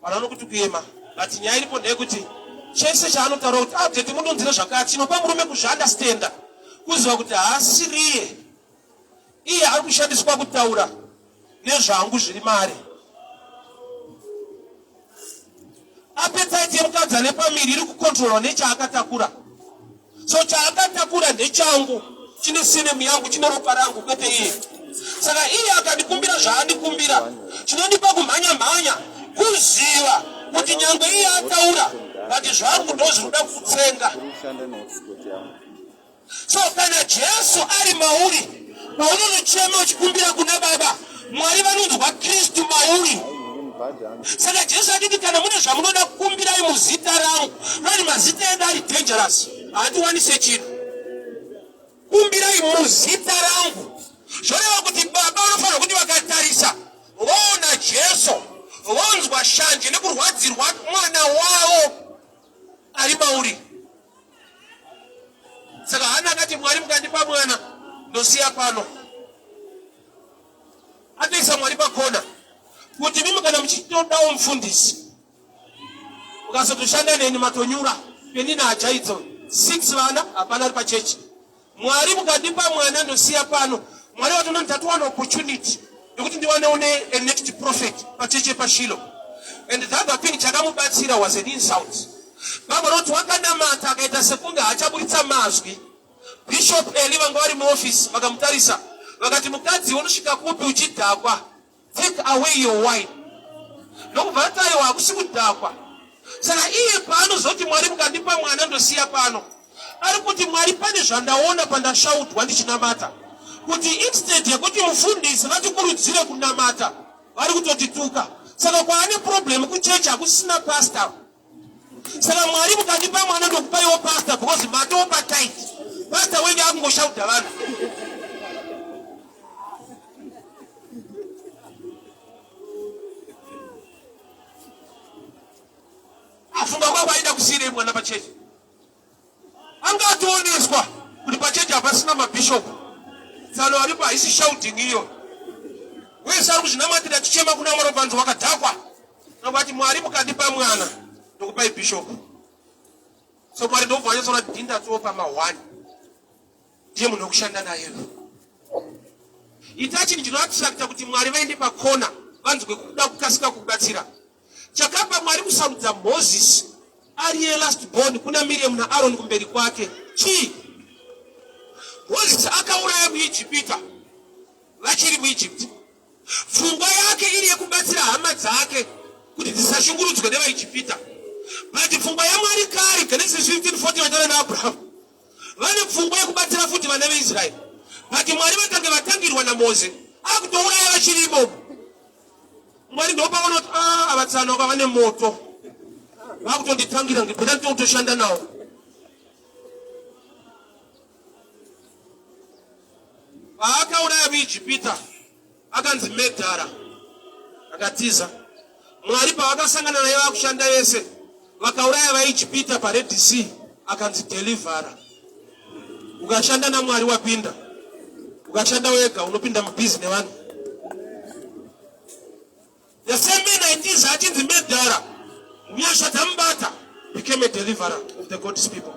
Speaker 1: vanoona kuti kuema but nyaya iripo ndeyekuti chese chaanotaura kuti tete mundonzira zvakati chinopa murume kuzviunderstanda kuziva kuti haasiriye iye ari kushandiswa kutaura nezvangu zviri mari appetite yemukadzi ane pamiri iri kukontrolwa nechaakatakura so chaakatakura ndechangu chine sinemu yangu chine ropa rangu kwete iye saka iye akandikumbira zvaandikumbira chinondipa kumhanya kuziva kuti nyangwe iye ataura but zvangu ndo zvinoda kutsenga so kana Jesu ari mauri paunonochema uchikumbira kuna Baba Mwari vanonzwa Kristu mauri saka Jesu akiti kana mune zvamunoda kukumbirai muzita rangu nani mazita edu ari dangerous hatiwanise chinhu kumbirai muzita rangu zvoreva kuti Baba vanofanira kuti vakatarisa voona Jesu vonzwa shanje nekurwadzirwa mwana wavo ari mauri saka hana akati Mwari mukandipa mwana ndosiya pano atoisa Mwari pakona kuti mimi kana muchitodawo mufundisi ukazotoshanda neni matonyura penina hachaidzo 6 vana hapana ari pachechi Mwari mukandipa mwana ndosiya pano Mwari watoona ndatowana opportunity yokuti ndiwanewo a next prophet pacheche paShilo and the other thing chakamubatsira was an insult Baba roti wakanamata akaita sekunge hachaburitsa mazwi Bishop Eli vanga vari muoffice vakamutarisa vakati mukadzi unosvika kupi uchidhakwa take away your wine nokubva ataiwa hakusi kudhakwa saka iye paanozoti Mwari mukandipa mwana ndosiya pano ari kuti Mwari pane zvandaona pandashaudwa ndichinamata kuti instead yekuti mufundisi vatikurudzire kunamata vari kutotituka saka kwaane problem kuchechi hakusina pastor saka Mwari mukandipa mwana ndokupaiwo pastor because matowo patight pastor wenyu akungoshaudha vanhu afunga kwako aida kusiyirei mwana pachechi anga ationeswa kuti pachechi hapasina mabhishopu tsano aripo haisi shouting iyo wese ari kuzvinamatira tichema kuna Mwari panzi wakadhakwa nobati Mwari mukandipa mwana ndokupai bhishopu so Mwari ndobva anyatsoona dhinda tsopa ma1 ndiye munhu wekushanda naye itachini chinoatrakta kuti Mwari vaende pakona vanzwe kuda kukasika kubatsira chakapa Mwari kusarudza Moses ariye last born kuna Miriam naAaron kumberi kwake chii Moses akauraya muIjipita vachiri muIjipti pfungwa yake iri yekubatsira hama dzake kuti dzisashungurudzwe nevaIjipita but pfungwa yaMwari kare Genesis 15:40 vataura naAbhurahamu vane pfungwa yekubatsira futi vana veIsraeri but Mwari vatange vatangirwa naMozisi akutouraya vachiri imomo Mwari ndopaona kuti avatsana vane moto vakutonditangira ngekuda nditotoshanda nawo paakauraya muIjipita akanzi Medhara akatiza Mwari pavakasangana naye vakushanda vese vakauraya vaIjipita paRed Sea akanzi Delivera ukashanda naMwari wapinda ukashanda wega unopinda mubizi nevanhu. The same man it is that in the Medara, Miyashatambata became a deliverer of the God's people.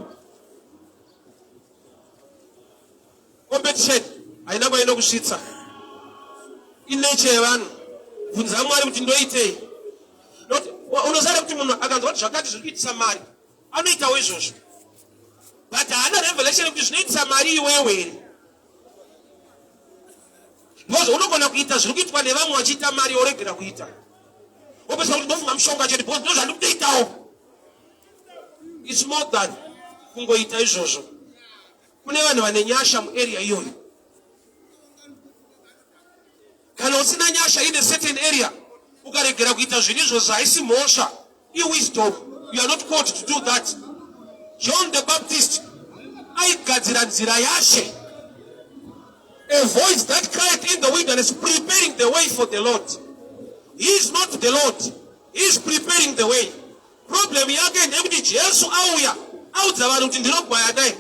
Speaker 1: Competition, I never know shitsa. In nature, one, Funzamari Tindoite. Not Unozara Timuno, I got what Jagat is with Samari. I need a wishes. But another revelation of this need Samari way. Because Ologona Kitas, look at whatever Wajita Mari or regular Kita. It's more than Kungo Ita Jojo. Whenever an Yasham area you can also Yasha in a certain area. Ugare Gravita Junius, I see Mosha. You wisdom. You are not called to do that. John the Baptist, I Gaziran Zirayashe. A voice that cried in the wilderness, preparing the way for the Lord. He is not the Lord. He is preparing the way. Problem yake ni Yesu auya. Au zawaru tindiro kwa yadai.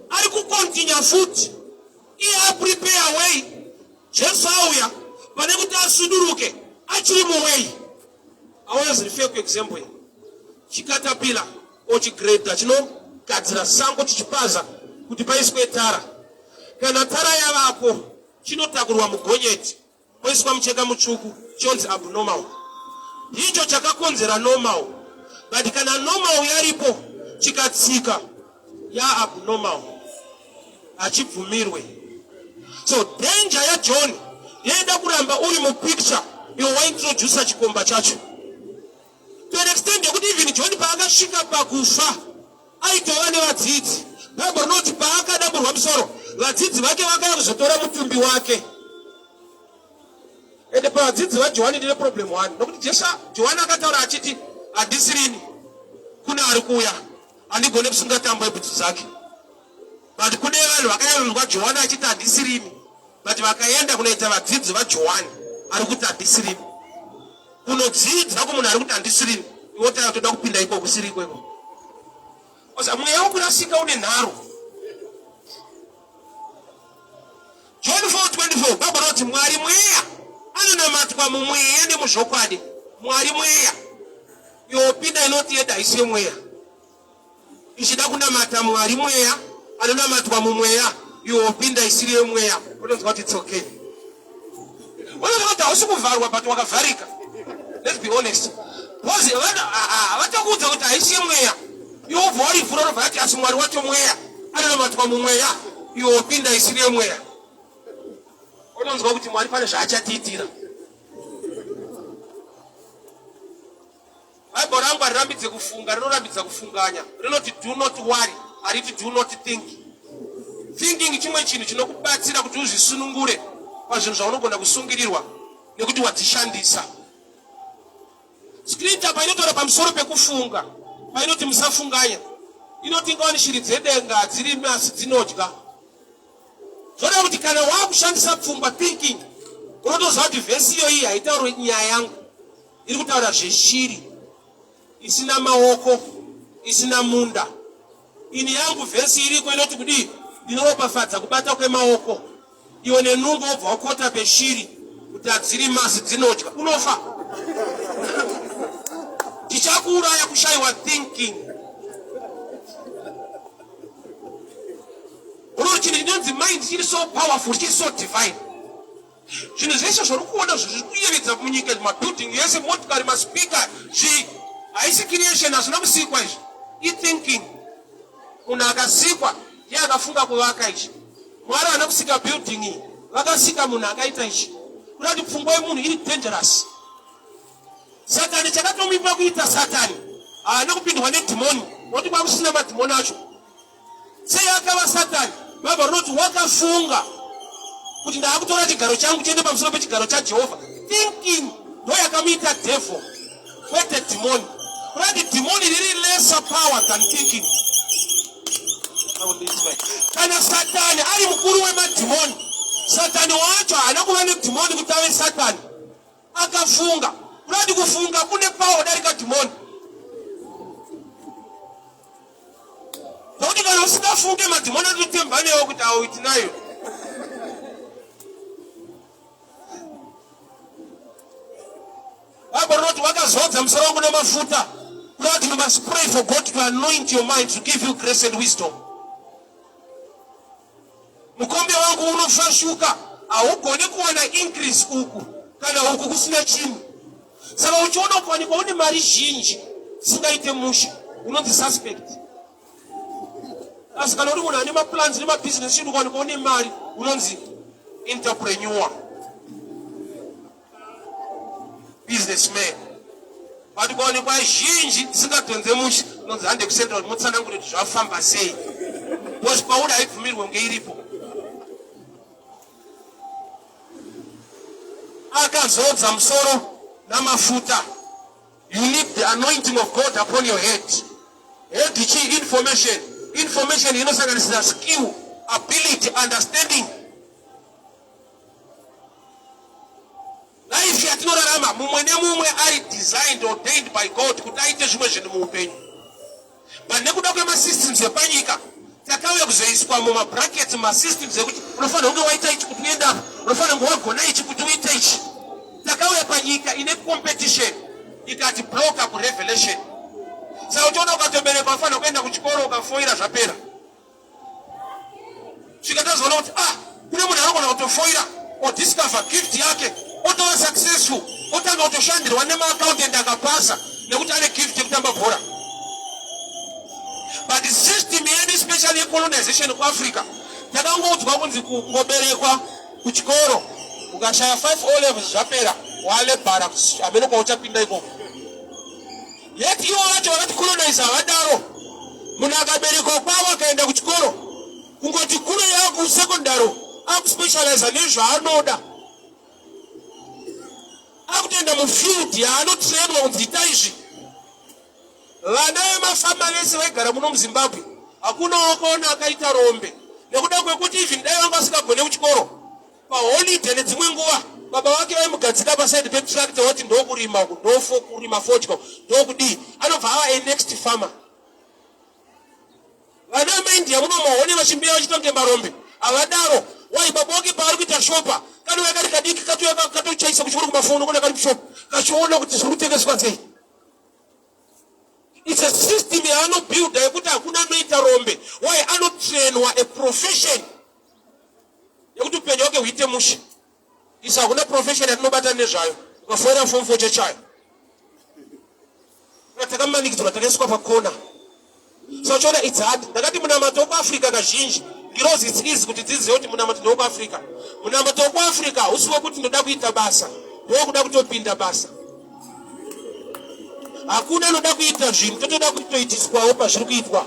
Speaker 1: Aliku continue foot. He prepare way. Yesu auya. Panekuta suduruke. Actually mo way. I always refer to example. Chikata pila. Ochi grade chino. Kadzira sango chichipaza. Kutipaiswe tara. Kana tara ya wako. Chino takuruwa mugonyeti. Oiswa mcheka mchuku. Chonzi abnormal. Hicho chakakonzera normal. But kana normal yaripo chikatsika ya abnormal. Achivumirwe. So danger ya John yenda kuramba uri mu picture yo waintroduce chikomba chacho. To an extent yekuti even John paakashika pakufa aitowane vadzidzi. Bible not paakadaburwa musoro vadzidzi vake vakazotora mutumbi wake. And the vadzidzi vaJohani ndine problem one. Nokuti Johani akataura achiti hadisirini kuna ari kuuya andigone kusunga tambo yebhutsu dzake. But kune vanhu vakayarirwa Johani achiti hadisirini. But vakaenda kunoita vadzidzi vaJohani ari kuti hadisirini. Kunodzidza kumunhu ari kuti handisirini. Iwe toda kupinda iko kusiri kweko. Osa mweya wokurasika une nharo. John 4:24 Bible noti Mwari mweya anonamatwa mumweya nemuzvokwadi. Mwari mweya yopinda inoti yeda isi mweya. Ichida kunamata Mwari mweya anonamatwa mumweya yopinda isiri yemweya. Unonzwa kuti it's okay. Unonzwa kuti hausi kuvharwa but wakavharika. Let's be honest. Because vatakuudza kuti haisi yemweya. Yobva wari vhura robva yati asi Mwari wacho mweya anonamatwa mumweya yopinda isiri yemweya. Unonzwa kuti Mwari pane zvaachatiitira. Bible rangu harirambidze kufunga, rinorambidza kufunganya. Rinoti do not worry, hariti do not think. Thinking chimwe chinhu chinokubatsira kuti uzvisunungure pazvinhu zvaunogona kusungirirwa nekuti wadzishandisa. Scripture painotaura pamusoro pekufunga, painoti musafunganya. Inoti ngawani shiri dzedenga hadzirimi asi dzinodya. Zvoda kuti kana wakushandisa pfungwa thinking, unotoziva kuti vhesi iyo iyi haitauri nyaya yangu. Iri kutaura zveshiri isina maoko, isina munda. Ini yangu vhesi iriko inoti kudii ndinoropafadza kubata kwemaoko. Iwe nenungo wobva wakota peshiri kuti hadzirimi asi dzinodya. Unofa. Tichakuuraya kushayiwa thinking. The mind is so powerful, it is so divine. Zvinhu zveshe zvori kuona zviri kuyevedza munyika mabuilding yese motikari maspika haisi creation hazvina kusikwa izvi. I-thinking. Munhu akasikwa iye akafunga kuvaka izvi. Mwari haana kusika building iyi, vakasika munhu akaita izvi. Kuda kuti pfungwa yemunhu iri dangerous. Satani chakatomupa kuita Satani haana kupindwa nedhimoni, nokuti kwakusina madhimoni acho. Sei akava Satani? Bible rinoti wakafunga kuti ndaakutora chigaro changu chiende pamusoro pechigaro chaJehovha. Thinking ndo yakamuita devil, kwete dhimoni. Kurati dhimoni riri lesser power than thinking. Kana Satani ari mukuru wemadhimoni, Satani wacho haana kuva nedhimoni kuti ave Satani. Akafunga. Kurati kufunga kune power darika dhimoni. Nokuti kana usingafunge madhimoni anotemba newo kuti auiti nayo. Bible not wakazodza musoro wangu namafuta. God, you must pray for God to anoint your mind to give you grace and wisdom. Mukombe wangu unofashuka haugoni kuona increase uku kana uku kusina chini. Saka uchiona ukawanikwa une mari zhinji singaite musha unonzi suspect. Asi kana uri munhu ane maplans nemabusiness chino ukawanikwa une mari unonzi entrepreneur, businessman. But ukawanikwa zhinji singatonze musha unonzi hande kusendera kuti mutsanangure kuti zvafamba sei. Because Paul haibvumirwe kunge iripo. Akazodza musoro namafuta. You need the anointing of God upon your head. Head chi information. Information inosanganisira skill, ability, understanding. Life yatinorarama mumwe nemumwe ari designed, ordained by God kuti aite zvimwe zvinhu muupenyu. But nekuda kwemasystems epanyika takauya kuzoiswa mumabrackets masystems ekuti unofanira kunge waita ichi kuti uenda, unofanira kunge wagona ichi kuti uite ichi. Takauya panyika ine competition ikati bloka kurevelation. Saka uchiona ukatoberekwa unofanira kuenda kuchikoro ukafoira zvapera. Zvikatazoona kuti kune munhu anogona kutofoira odiscover gift yake otova successful otanga kutoshandirwa nemaaccountant akapasa nekuti ane gift yekutamba bhora. But the system yedu especially colonization kuAfrica takangoudzwa kunzi kungoberekwa kuchikoro ukashaya 5 O levels zvapera walebhara amene kwa uchapinda ikoko. Yet iwo vacho vakati colonize havadaro. Munhu akaberekwa kwavo akaenda kuchikoro kungoti kure yakusecondary akuspecialize nezvaanoda. Akutoenda mufield yaanotrainwa kunzi ita izvi. Vana vemafama vese vaigara muno muZimbabwe hakuna wakaona akaita rombe nekuda kwekuti even dai vanga vasingagone kuchikoro paholiday nedzimwe nguva baba vake vaimugadzika pasaidi petractor wati ndokurima kurima fodya ndokudii anobva ava a next farmer. Vana vemaindia muno mahone vachimbiya vachitonge marombe havadaro. Wai baba wake paari kuita shopa kanouya kari kadiki katochaisa kuchikoro kumafoni kona kari kushopa kachiona kuti zviri kutengeswa sei. It's a system yaanobuild yekuti hakuna anoita rombe. Why anotrainwa a profession yekuti upenyu hwake huite mushe. Isa hakuna profession yatinobata nezvayo ukafoira form 4 chechayo takamanikidzwa takaiswa pakona. So chona it's hard. Ndakati munamato kuAfrica kazhinji because it's easy kuti dzizive kuti munamato ndekuAfrica. Munamato kuAfrica usiwo kuti ndoda kuita basa ndokuda kutopinda basa. Hakuna anoda kuita zvinhu totoda kutoitiswawo pazviri kuitwa.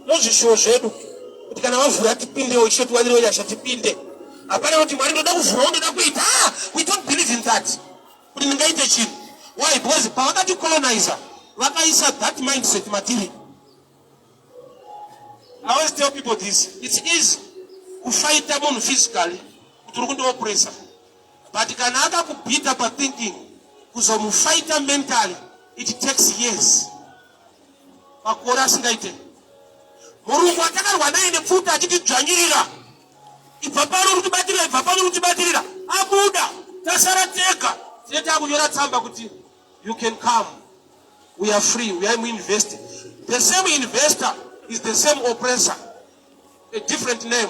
Speaker 1: Nozvishuwo zvedu kuti kana wavhura tipindewo icho tiwanire yasha tipinde. Hapana kuti Mwari ndoda kuvhurawo ndoda kuita. We don't believe in that. Kuti ndingaite chinhu. Why? Because pavakati colonizer vakaisa that mindset matiri. I always tell people this. It's easy kufighta munhu physically kuti uri kundioppressa. But kana akakubhita pathinking kuzomufighta mentally it takes years. Makore asingaite. Murungu atakarwa naye nepfuta achitidzvanyirira. Ibvapano uri kutibatirira, ibvapano uri kutibatirira. Abuda tasara tega. Tine takunyora tsamba kuti you can come. We are free. We are invested. The same investor is the same oppressor. A different name.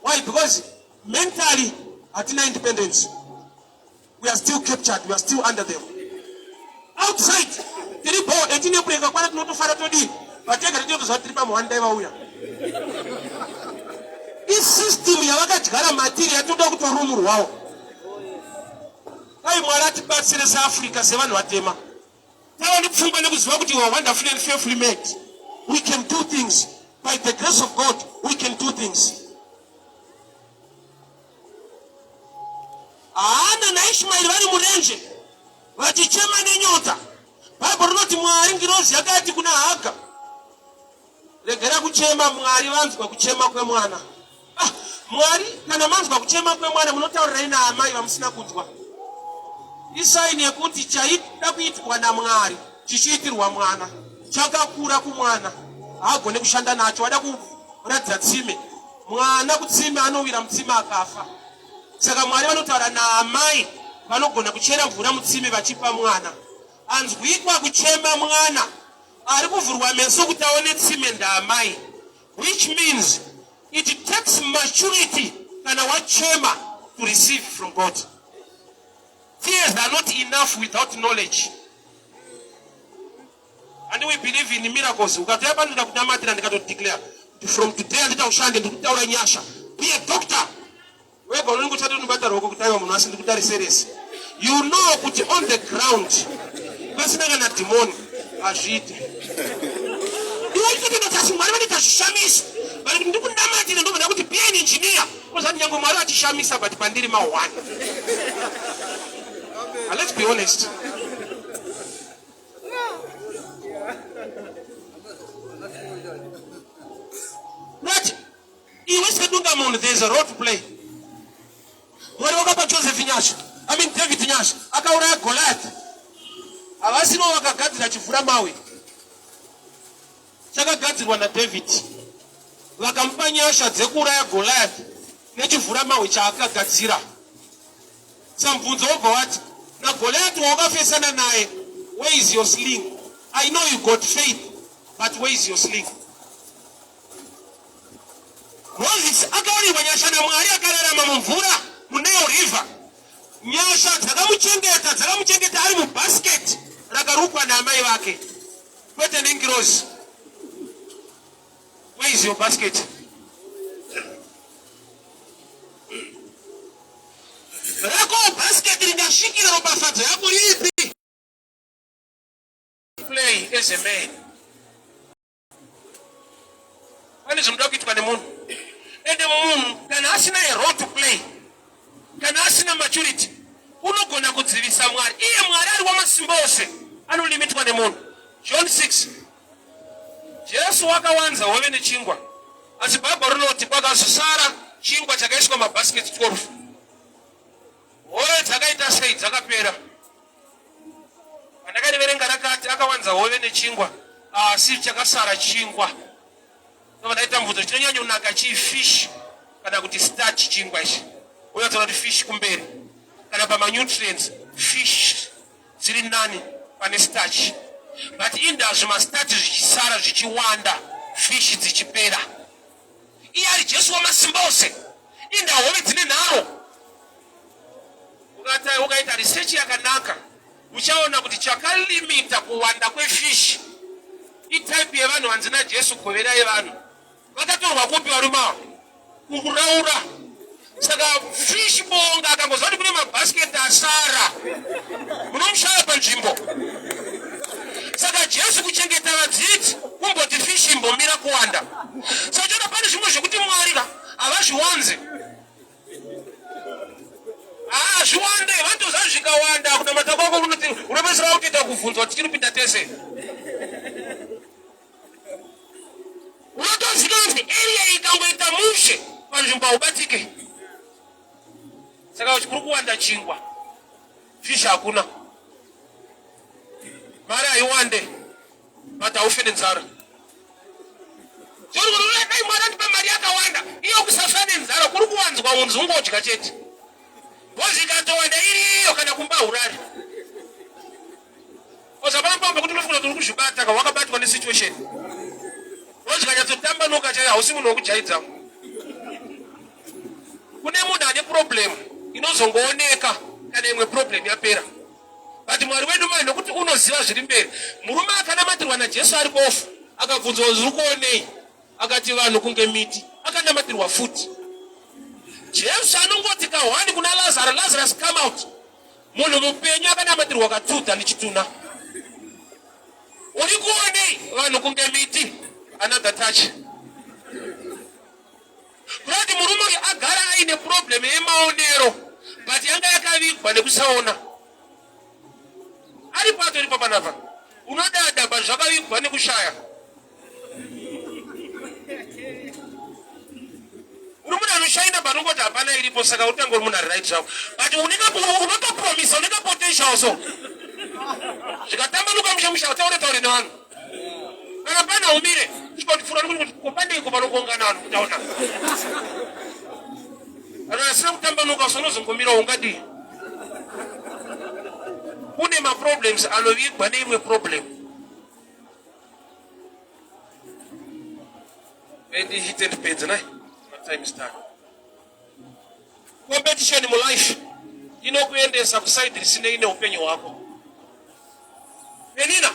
Speaker 1: Why? Because mentally hatina independence. We are still captured. We are still under them. Outside, tiripo etine breka kwana tinotofara todi. Vateka tinotoziva tiri pamuhanda ivauya. Isystem yavakadyara matiri yatoda kutorumurwawo. Kai Mwari atibatsire seAfrica sevanhu vatema. Tava nepfungwa nekuziva kuti we are wonderfully and fearfully made. We can do things. By the grace of God, we can do things. Ana naIshmael vari murenje vachichema nenyota. Bible rinoti Mwari ngirozi yakati kuna Haga, regera kuchema Mwari vanzwa kuchema kwemwana. Mwari kana manzwa kuchema kwemwana munotaurira ina amai vamusina kunzwa. Isaini yekuti chaida kuitwa naMwari chichiitirwa mwana chakakura kumwana haagone kushanda nacho. Wada kuratidza tsime mwana kutsime anowira mutsime akafa. Saka Mwari vanotaura naamai vanogona kuchera mvura mutsime vachipa mwana. Anzwikwa kuchema mwana ari kuvhurwa meso kuti aone tsime ndaamai, which means it takes maturity kana wachema to receive from God. Tears are not enough without knowledge. And we believe in miracles. Ukatoya pano ndakunamatira ndikatodeclare from today andita ushande ndikutaura nyasha. Be a doctor. Wega unoni kuchati unibata roko kutaiwa munhu asi ndikutari serious. You know kuti on the ground pasina kana demon azvite. Ndiwoti ndinotasi Mwari vanitazvishamisa. Vari kuti ndikunamatira ndobva kuti be an engineer. Kozati nyange Mwari achishamisa but pandiri ma1. Let's be honest. Right? There's a role to play. Mwari wakapa Joseph Nyasha, David Nyasha, akauraya Goliath. Avasino vakagadzira chifura mawe. Chakagadzirwa naDavid. Vakamupa nyasha dzekuuraya Goliath nechifura mawe chaakagadzira. Samubvunzo wobva wati, na Goliath wakafesana naye, where is your sling? I know you got faith, but where is your sling? Moses akawarirwa nyasha naMwari akararama mumvura muNile River. Nyasha dzakamuchengeta ari mubasket rakarukwa naamai vake. Kwete nengirozi. Where is your basket? Rako basket ringashikira ropafadzo yako ripi? Play as a man. Pane zvinoda kuitwa nemunhu. Ende munhu kana asina a role to play, kana asina maturity, unogona kudzivisa Mwari. Iye Mwari ari wamasimba ose, anolimitwa nemunhu. John 6. Jesu wakawanza hove nechingwa. Asi Bhabha rinoti kwakazosara chingwa chakaiswa mabasket 12. Hove dzakaita sei dzakapera. Pandakariverenga rakati akawanza hove nechingwa, asi chakasara chingwa. Ndaita mvudzo chinonyanya kunaka chifish kana kuti starch chingwa ichi. Unotaura kuti fish kumberi. Kana pama nutrients fish dziri nani pane starch. But indazvo starch zvichisara zvichiwanda, fish dzichipera. Iye ari Jesu wamasimba ose. Inda hove dzine nharo. Ukaita research yakanaka, uchaona kuti chakalimita kuwanda kwefish itype yevanhu vanzina Jesu govera yevanhu. Vakatorwa kupi varuma kuraura. Saka fish bonga akangozva kuti kune mabasket asara, munomushaya panzvimbo. Saka Jesu kuchengeta vadzidzi kumboti fish imbomira kuwanda. Saka chona pane zvimwe zvekuti Mwari havazviwanze. Zviwande vantoza zvikawanda kunamata kwako unopedzisira kutoita kuvhunzwa kuti tinopinda tese. Unotoziva kuti area ikangoita mushe panzvimbo haubatike. Saka kuri kuwanda chingwa, fish hakuna. Mari haiwande, but haufe nenzara. Zvori kuti dai Mwari andipa mari yakawanda, iyo kusafa nenzara kuri kuwanzwa unzi ungodya chete. Bozi ikatowanda iriyo kana kumba urari. Osapamba kuti unofuna kuti kuzvibata ka wakabatwa nesituation. Bozi kanyatsotambanuka chaiye hausi munhu wokujaidza. Kune munhu ane problem inozongooneka kana imwe problem yapera. But Mwari wedu manje nokuti unoziva zviri mberi. Murume akanamatirwa naJesu ari bofu akabvunzwa zviri kuonei, akati vanhu kunge miti, akanamatirwa futi. Jesu anongoti kahwani kuna Lazarus come out. Munhu mupenyu akanamatirwa katudha nechituna. Uri kuonei vanhu kunge miti, another touch. Kurati murume agara aine problem yemaonero, but yanga yakavigwa nekusaona. Ari pato ripo panapa. Unodada but zvakavigwa nekushaya. Urumuna anoshaina panongoti hapana iripo, saka utangori munhu ari right zvavo. But unotopromisa, uneka potential so. Zvikatambanuka musha taure nevanhu. Kana pana umire, chikotifura kuti kupandiko panokuungana vanhu kutaona. anasema kutambanuka sonozo ngomira ungadi kune ma problems alovikwa neimwe problem and he hit and paid na time start competition in life inokuendesa kuside risine ine upenyu wako Penina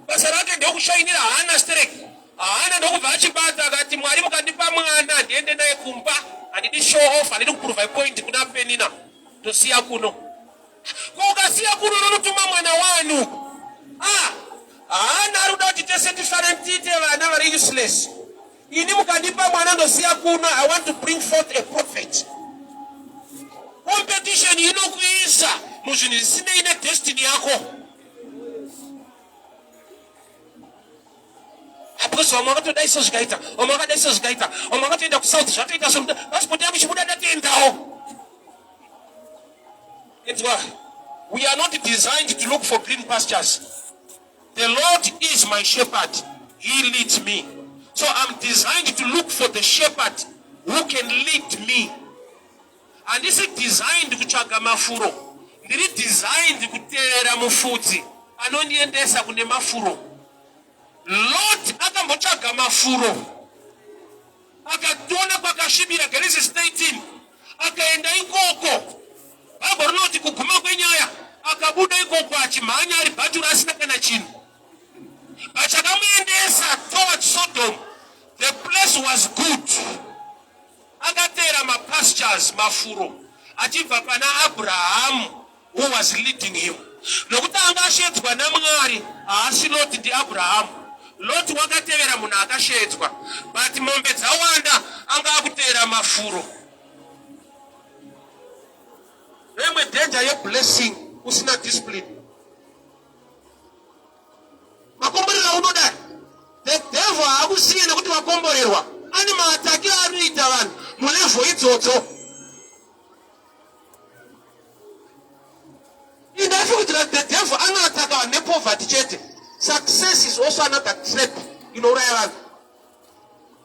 Speaker 1: basa rake ndio kushainira hana strike hana ndokubva achibata akati mwari mukandipa mwana ndiende naye kumba andidi show off andidi kuprove point kuna Penina tosiya kuno kokasiya kuno nonotuma mwana wanu hana aruda kuti tese tifarentite vana vari useless ini mukandipa mwana ndosiya kuno I want to bring forth a prophet competition inokuisa muzvinhu zvisine ine destiny yako because vamwe vakatoda iso zvikaita vamwe vakada iso zvikaita vamwe vakatoenda kusouth zvatoita pasipoti yako ichibuda datoendawo. It's why we are not designed to look for green pastures. The Lord is my shepherd, he leads me. So I'm designed to look for the shepherd who can lead me. And this is designed kutsvaga mafuro. Ndiri designed kuteerera mufudzi anondiendesa kune mafuro. Lot akambotsvaga mafuro akatona kwakasvibira Genesis 19 akaenda ikoko. Bhaibheri rinoti kuguma kwenyaya akabuda ikoko achimhanya ari bhatura asina kana chinhu. Pachakamuendesa towards Sodom, the place was good. Akateera mapastures mafuro achibva pana Abraham who was leading him. Nokuti anga ashedzwa naMwari haasi Lot ndi Abraham. Lot wakatevera munhu akashedzwa, but mombe dzawanda anga akuteera mafuro. Remwe danger ye blessing usina discipline. Makomborera unoda. The devil akusiye nekuti wakomborerwa. Ani maataki anoita vanhu mulevo idzodzo. Indafi kuti the devil anataka nepoverty chete. Success is also another trap inouraya vanhu.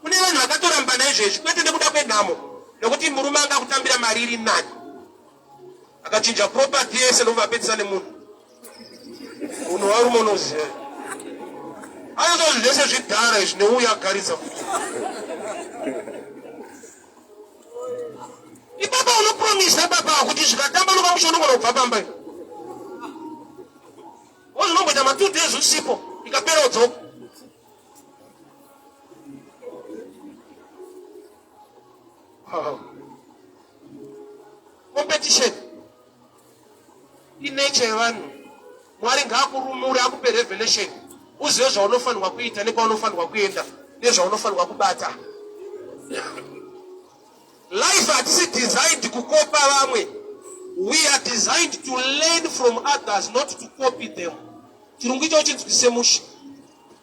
Speaker 1: Kune vanhu vakatoramba naizvezvi kwete nekuda kwenhamo nekuti murume anga kutambira mari iri nani akachinja property yese ndomapedzisa nemunhu munhu warume unoziva ayozvo zvese zvidhara izvi neuya agaridza ibaba unopromisa baba kuti zvikatambanuka mushonogona kubva pamba wozvinomboita ma 2 days usipo ikapera udzoka. Competition inature yevanhu. Mwari ngaakurumure akupe revelation uzive zvaunofanirwa kuita nekwaunofanirwa kuenda nezvaunofanirwa kubata. Life hatisi designed kukopa vamwe. We are designed to learn from others, not to copy them. Chirungu icho chinzwise musha.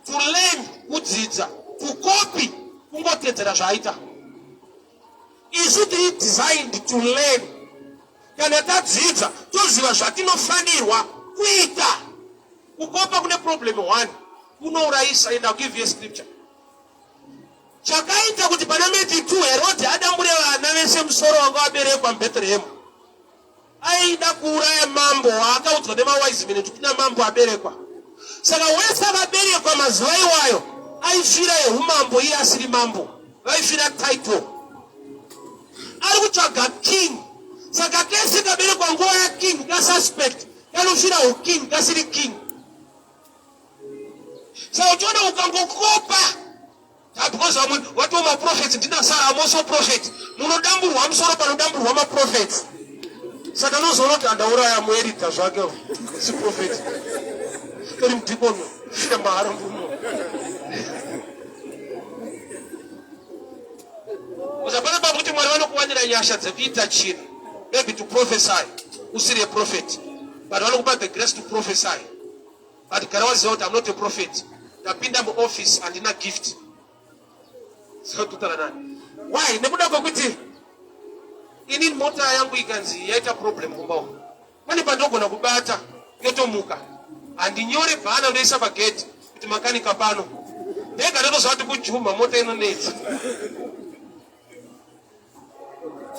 Speaker 1: To learn kudzidza, to copy kungotedzera zvaita. Is it designed to learn? Kana tadzidza toziva zvatinofanirwa kuita. Kukopa kune problem one. Kunourayisa, and I'll give you a scripture. Chakaita kuti pana Matthew 2 Herod adambure vana vese musoro wanga waberekwa muBethlehem. Aida kuuraya mambo akaudzwa nemawise men kuti kuna mambo aberekwa. Saka wese akaberekwa mazuva iwayo aifira yeumambo iye asiri mambo. Vaifira title. Ari kutsvaga king. Saka kese kaberekwa nguva yaking kasuspect kanofira uking kasiri king. Saka uchiona ukangokopa because what were my prophets did not say I'm also prophet. Munodambu wa msoro panodambu wa ma prophets. Saka no zolo tandaura ya muedita zvake si prophet. Tori mdikono fira mahara mbumo. Uzapana babu kuti mwari vanokuwanira nyasha dzekuita chinhu. Maybe to prophesy. Usiri a prophet. But vanokupa the grace to prophesy. But karawazi out I'm not a prophet. Ndapinda mu office and ina gift. So tutaranani. Why? Nekuda kwakuti ini mota yangu ikanzi yaita problem kumbao. Mani pandogona kubata yotomuka. Andinyore bhana unoisa pagate kuti makanika pano. Ndega ndotozva kuti kujuma mota inonetsa.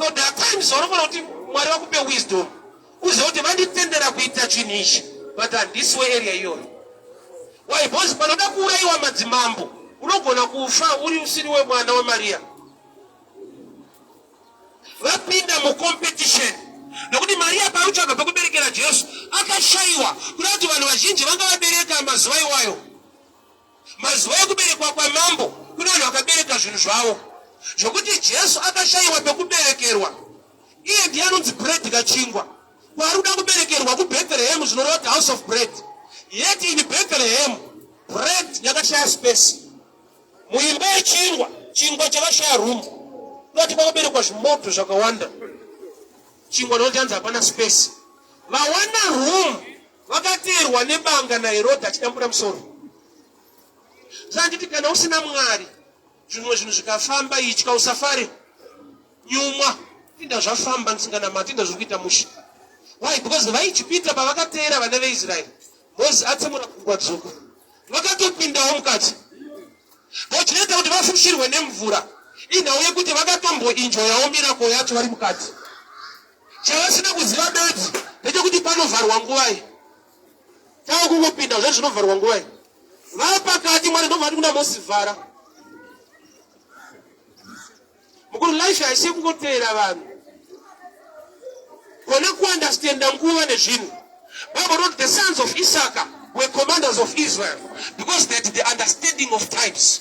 Speaker 1: So there are times unofanira kuti Mwari vakupe wisdom uzive kuti vanditendera kuita chinhu ichi but handisi area iyoyo. Why? Because panoda kuuraiwa madzimambo unogona kufa uri usiri wemwana waMaria. Vapinda mucompetition nokuti Maria parutsvaga pekuberekera Jesu akashaiwa kuda kuti vanhu vazhinji vanga vabereka mazuva iwayo. Mazuva ekuberekwa kwamambo kuna vanhu vakabereka zvinhu zvavo zvokuti Jesu akashaiwa pekuberekerwa. Iye ndiye anonzi bread kachingwa. Kwari kuda kuberekerwa kuBethlehem zvinoreva kuti house of bread. Yet in Bethlehem bread yakashaya space. Muimba yechingwa chingwa chakashaya room. Kuti pakaberekwa zvimoto zvakawanda. Chingwa noti hanzi hapana space. Vawana room vakateerwa nebanga naHerodhi achidambura musoro. Sanditi kana usina Mwari zvimwe zvinhu zvikafamba ichi usafari nyumwa tinda zvafamba ndisinganamati tinda zviri kuita musha. Why? Because vaichipita pavakateera vana veIsraeri Moses atsemura gungwa dzvuku vakatopindawo mukati vochinoita kuti vafushirwe nemvura inhau yekuti vakatomboinjoyawo mirako yacho vari mukati. Chavasina kuziva bedzi ndechekuti panovharwa nguvai tava kungopinda zve zvinovharwa nguvai vapakati Mwari ndobva ati kuna Moses vhara. Mukuru life haisi kungoteera vanhu kona kuandastenda nguva nezvinhu. Bible wrote the sons of Issachar were commanders of Israel because they had the understanding of times.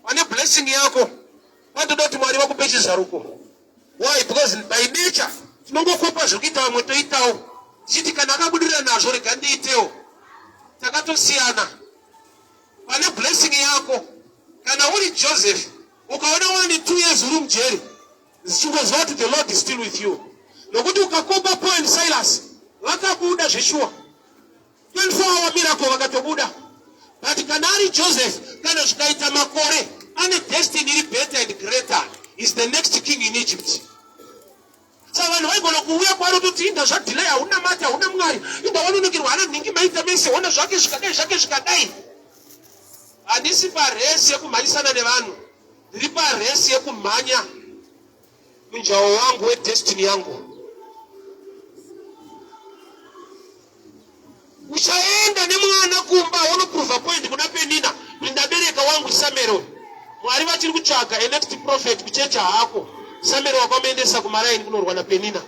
Speaker 1: Wane blessing yako vanotoda kuti Mwari vakupe chizaruko. Why? Because by nature tinongokopa zvekuita vamwe toitawo tichiti kana akabudirira nazvo rega ndiitewo. Takatosiyana. Pane blessing yako kana uri Joseph ukaona wani 2 years uri mujeri zichingozva kuti the Lord is still with you. Nokuti ukakopa Paul and Silas vakabuda zveshuwa 24-hour miracle vakatobuda. But kana ari Joseph kana zvikaita makore ane destiny iri better and greater is the next king in Egypt. Saka vanhu vaigona kuuya kwari kuti inda zvadelay hauna mati hauna Mwari inda wanonekirwa hana nhingi maita mese ona zvake zvikadai. Handisi paresi yekumhanyisana nevanhu ndiri paresi yekumhanya munjawo wangu wedestiny yangu. Uchaenda nemwana kumba unoprova point kuna Penina ndabereka wangu Samuel. Mwari vachiri kutsvaga a next prophet kuchecha hako. Samuel wakamuendesa kumaraini kunorwa naPenina.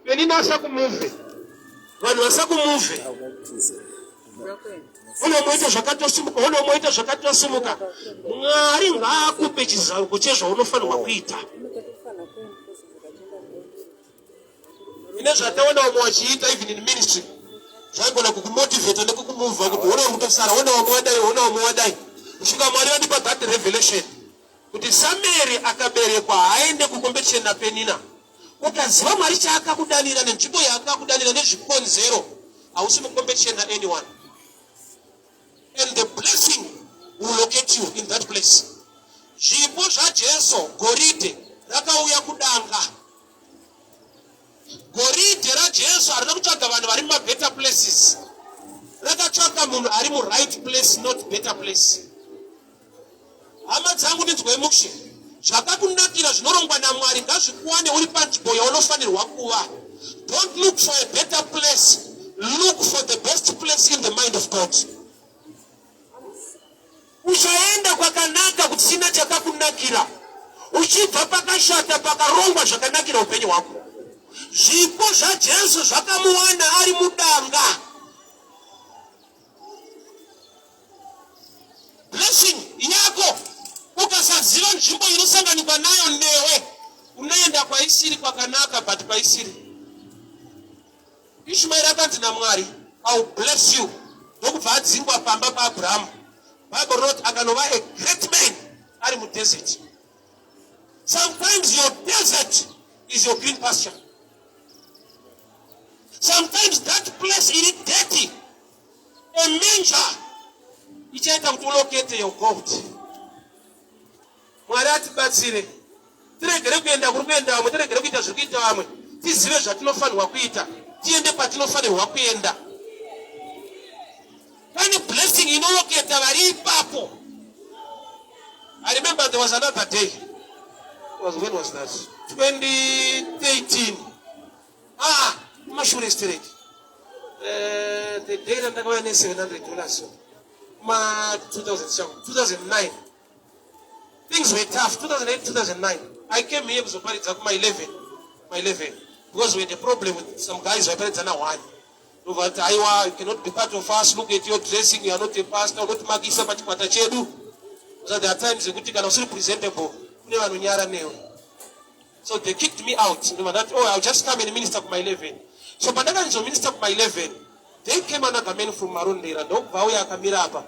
Speaker 1: Penina asakumuvhe. Vanhu vasakumuvhe. Unomoita zvakatosimuka, unomoita zvakatosimuka. Mwari ngaakupe chizaruko chezvaunofanirwa kuita. Ine zvataona vamwe vachiita even in ministry zvaigona kukumotivheta nekukumuvha kuti ona mutosara ona vamwe wadai kusvika Mwari vandipa that revelation kuti Samueri akaberekwa haende kucompetition naPenina. Ukaziva Mwari chaakakudanira nenzvimbo yaakakudanira nezvikonzero hausi mucompetition naanyone. And the blessing will locate you in that place. Zvipo zvaJesu goridhe rakauya kudanga. Goridhe raJesu harina kutsvaga vanhu vari mumabetter places. Rakatsvaga munhu ari right place, not better place. Hama dzangu ndinzwai mushe zvakakunakira zvinorongwa naMwari ngazvikuwane uri panzvimbo yaunofanirwa kuva. Don't look for a better place, look for the best place in the mind of God. Uchaenda kwakanaka kusina chakakunakira uchibva pakashata pakarongwa zvakanakira upenyu hwako. Zvipo zvaJesu zvakamuwana ari mudanga. Blessing yako ukasaziva nzvimbo inosanganikwa nayo newe unoenda kwaisiri kwakanaka but kwaisiri. Ishmaeri akanzi naMwari I will bless you ndokubva adzingwa pamba paAbhurahamu. Bible wrote akanova a great man ari mudesert. Sometimes your desert is your green pasture. Sometimes that place is dirty. A manger ichaita kuti ulokete your gold. Mwari atibatsire tiregere kuenda kuri kuenda vamwe, tiregere kuita zviri kuita vamwe, tizive zvatinofanirwa kuita, tiende patinofanirwa kuenda. Pane blessing inoloketa vari ipapo I remember there was another day. When was that? 2018. Mashure Street. The day that I got $700. 2009. Things were tough. 2008, 2009. I came here to my 11. Because we had a problem with some guys who are better one. Over Taiwa, you cannot be part of us. Look at your dressing. You are not a pastor. Not Magisa, but Patachedu. So there are times you can still presentable. So they kicked me out. I'll just come and minister for my 11. So Padagan is a minister for my 11. They came another man from Marundera. Don't Vauya Kamirapa.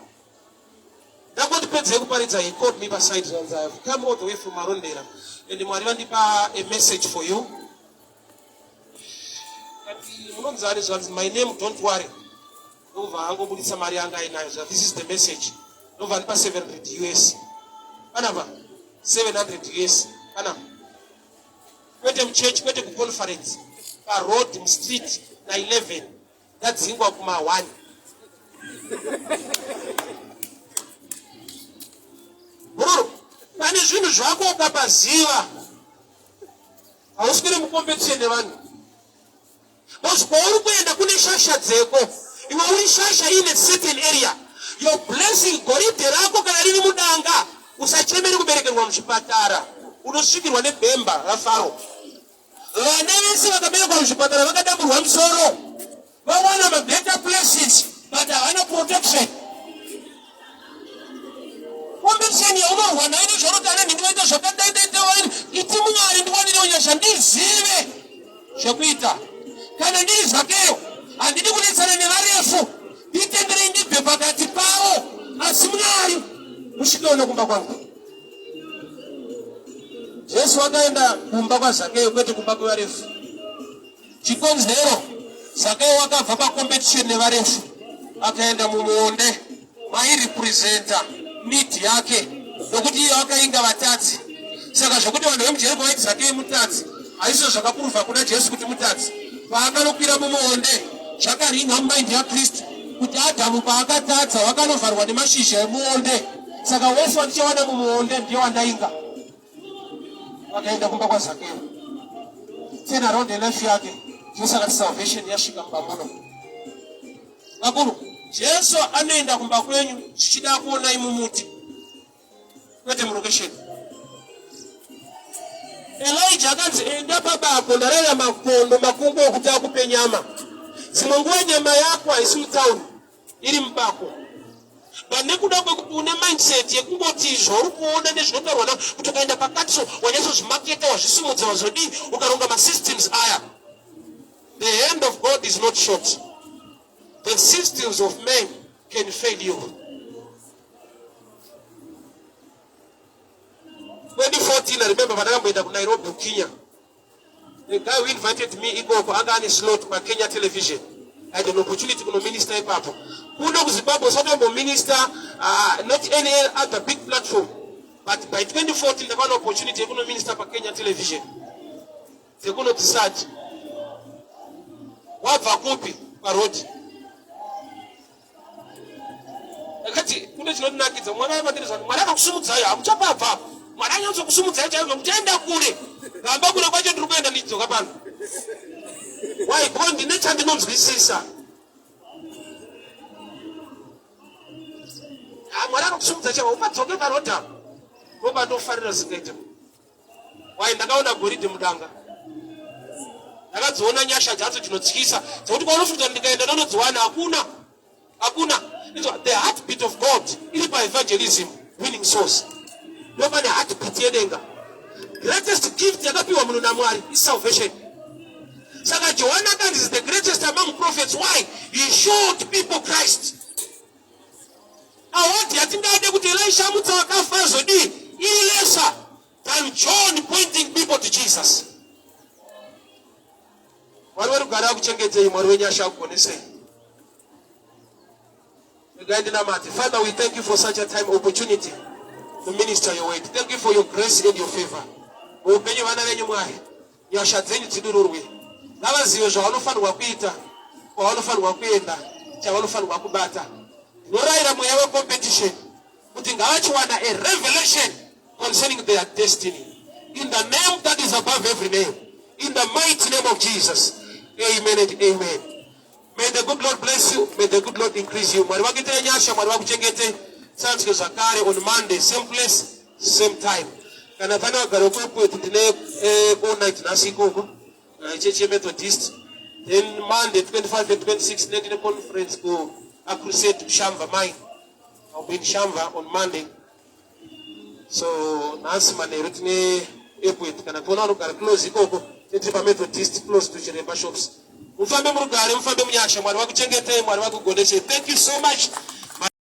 Speaker 1: That what depends. He called me beside and I've come all the way from Marundera. And the Mariandipa a message for you. My name, don't worry. This is the message. Over 700 US. Anava 700 US. Anava. Went to church, went to conference. Road, street, 11. That's Zingwakuma 1. Bro, Manijunu Jwako Kapaziwa. I was going to compensate the one. But for all the Kunishasha Zeko, you only shasha in a certain area. Your blessing, Gorite Rako Kanari Mudanga, Usacheme American Wamshipatara, Unoshiki Wane Bemba, Rafaro. I never see what the Bemba Shipatara, I'm sorrow. But one of the better places, but I want protection. One person, you know, one I don't know that it's Shapita. Can I need Zakeo? And the difference in the area. He tendering the paper that the power as similar. We should go to Kumbakwanga. Just what I know, Kumbakwanga, Zakeo, go to Kumbakwanga. She comes there. Zakeo, what a Papa competition never is. Attend a Mumonde, my representative, meet Yake, Lokuti Yaka Inga Matati. Sakajokuti on the MJ, Zakeo Mutati. I saw Sakapufa, could I just go to Mutati? Wakano pira mumonde chakari ngamba ndia Kristo kuti Adamu paakatadza wakanovarwa nemashizha emuonde saka wese watichawana mumonde ndiye wandainga wakaenda kumba kwa Zakeo turn around the life yake josaka salvation yasvika mubamuno vakuru Jesu anoenda kumba kwenyu chichida kuona imumuti kwete murokesheni Elijah akanzi enda babako ndarera makondo makungu okutaka kupe nyama. Simunguwe nyama yako haisi town iri mbako. Bane kuda une mindset yekungoti izvo kuona nezvinotaurwa kuti ukaenda pakati so wanyaso zvimaketa wazvisimudza wazodi ukaronga masystems aya. The hand of God is not short. The systems of men can fail you. 2014, I remember when I went to Nairobi, Kenya. The guy who invited me, he go to Agani slot by Kenya television. I had an opportunity to minister in Papa. Who knows Zimbabwe, so they minister, not any other big platform. But by 2014, they got an opportunity to minister by Kenya television. They go to decide. What vakupi parodi? Akati kunde chinodinakidza mwana wapatirizwa mwana akakusumudza aya amuchapa abva mwana nyanzo kusumudza chaizvo muchaenda kure ngamba kure kwacho ndiri kuenda ndidzoka pano why because ndine chandinonzwisisa mwana akakusumudza chaivo upadzoke parodha roba ndofarira zikaita why ndakaona goridhe mudanga ndakadziona nyasha dzadzo dzinotyisa dzekuti kwaunofita ndikaenda ndonodziwana hakuna the heartbeat of God iri paevangelism winning souls nobody heartbeat yedenga greatest gift yakapiwa munhu naMwari is salvation saka Johana is the greatest among prophets. Why? He showed people Christ. Awati yatingade kuti Elisha mutsa wakafa zodi ilesa than John pointing people to Jesus. Mwari kugara kuchengedzei Mwari wenyasha kuonesei. Father, we thank you for such a time opportunity to minister your word. Thank you for your grace and your favor. Upenye vana venyu Mwari nyasha dzenyu dzidururwe ngavazive zvavanofanirwa kuita kwavanofanirwa kuenda chavanofanirwa kubata. Norayira mweya wecompetition kuti ngavachiwana a revelation concerning their destiny. In the name that is above every name. In the mighty name of Jesus. Amen and amen. May the good Lord bless you. May the good Lord increase you. On Monday, same place, same time. Then Monday, 25 and 26, the conference go a crusade to Shamva mine. I'll be in Shamva on Monday. So Nancy Manerutne Epwit can I close the Coco, the Tripa Methodist close to Jereba shops. Thank you so much.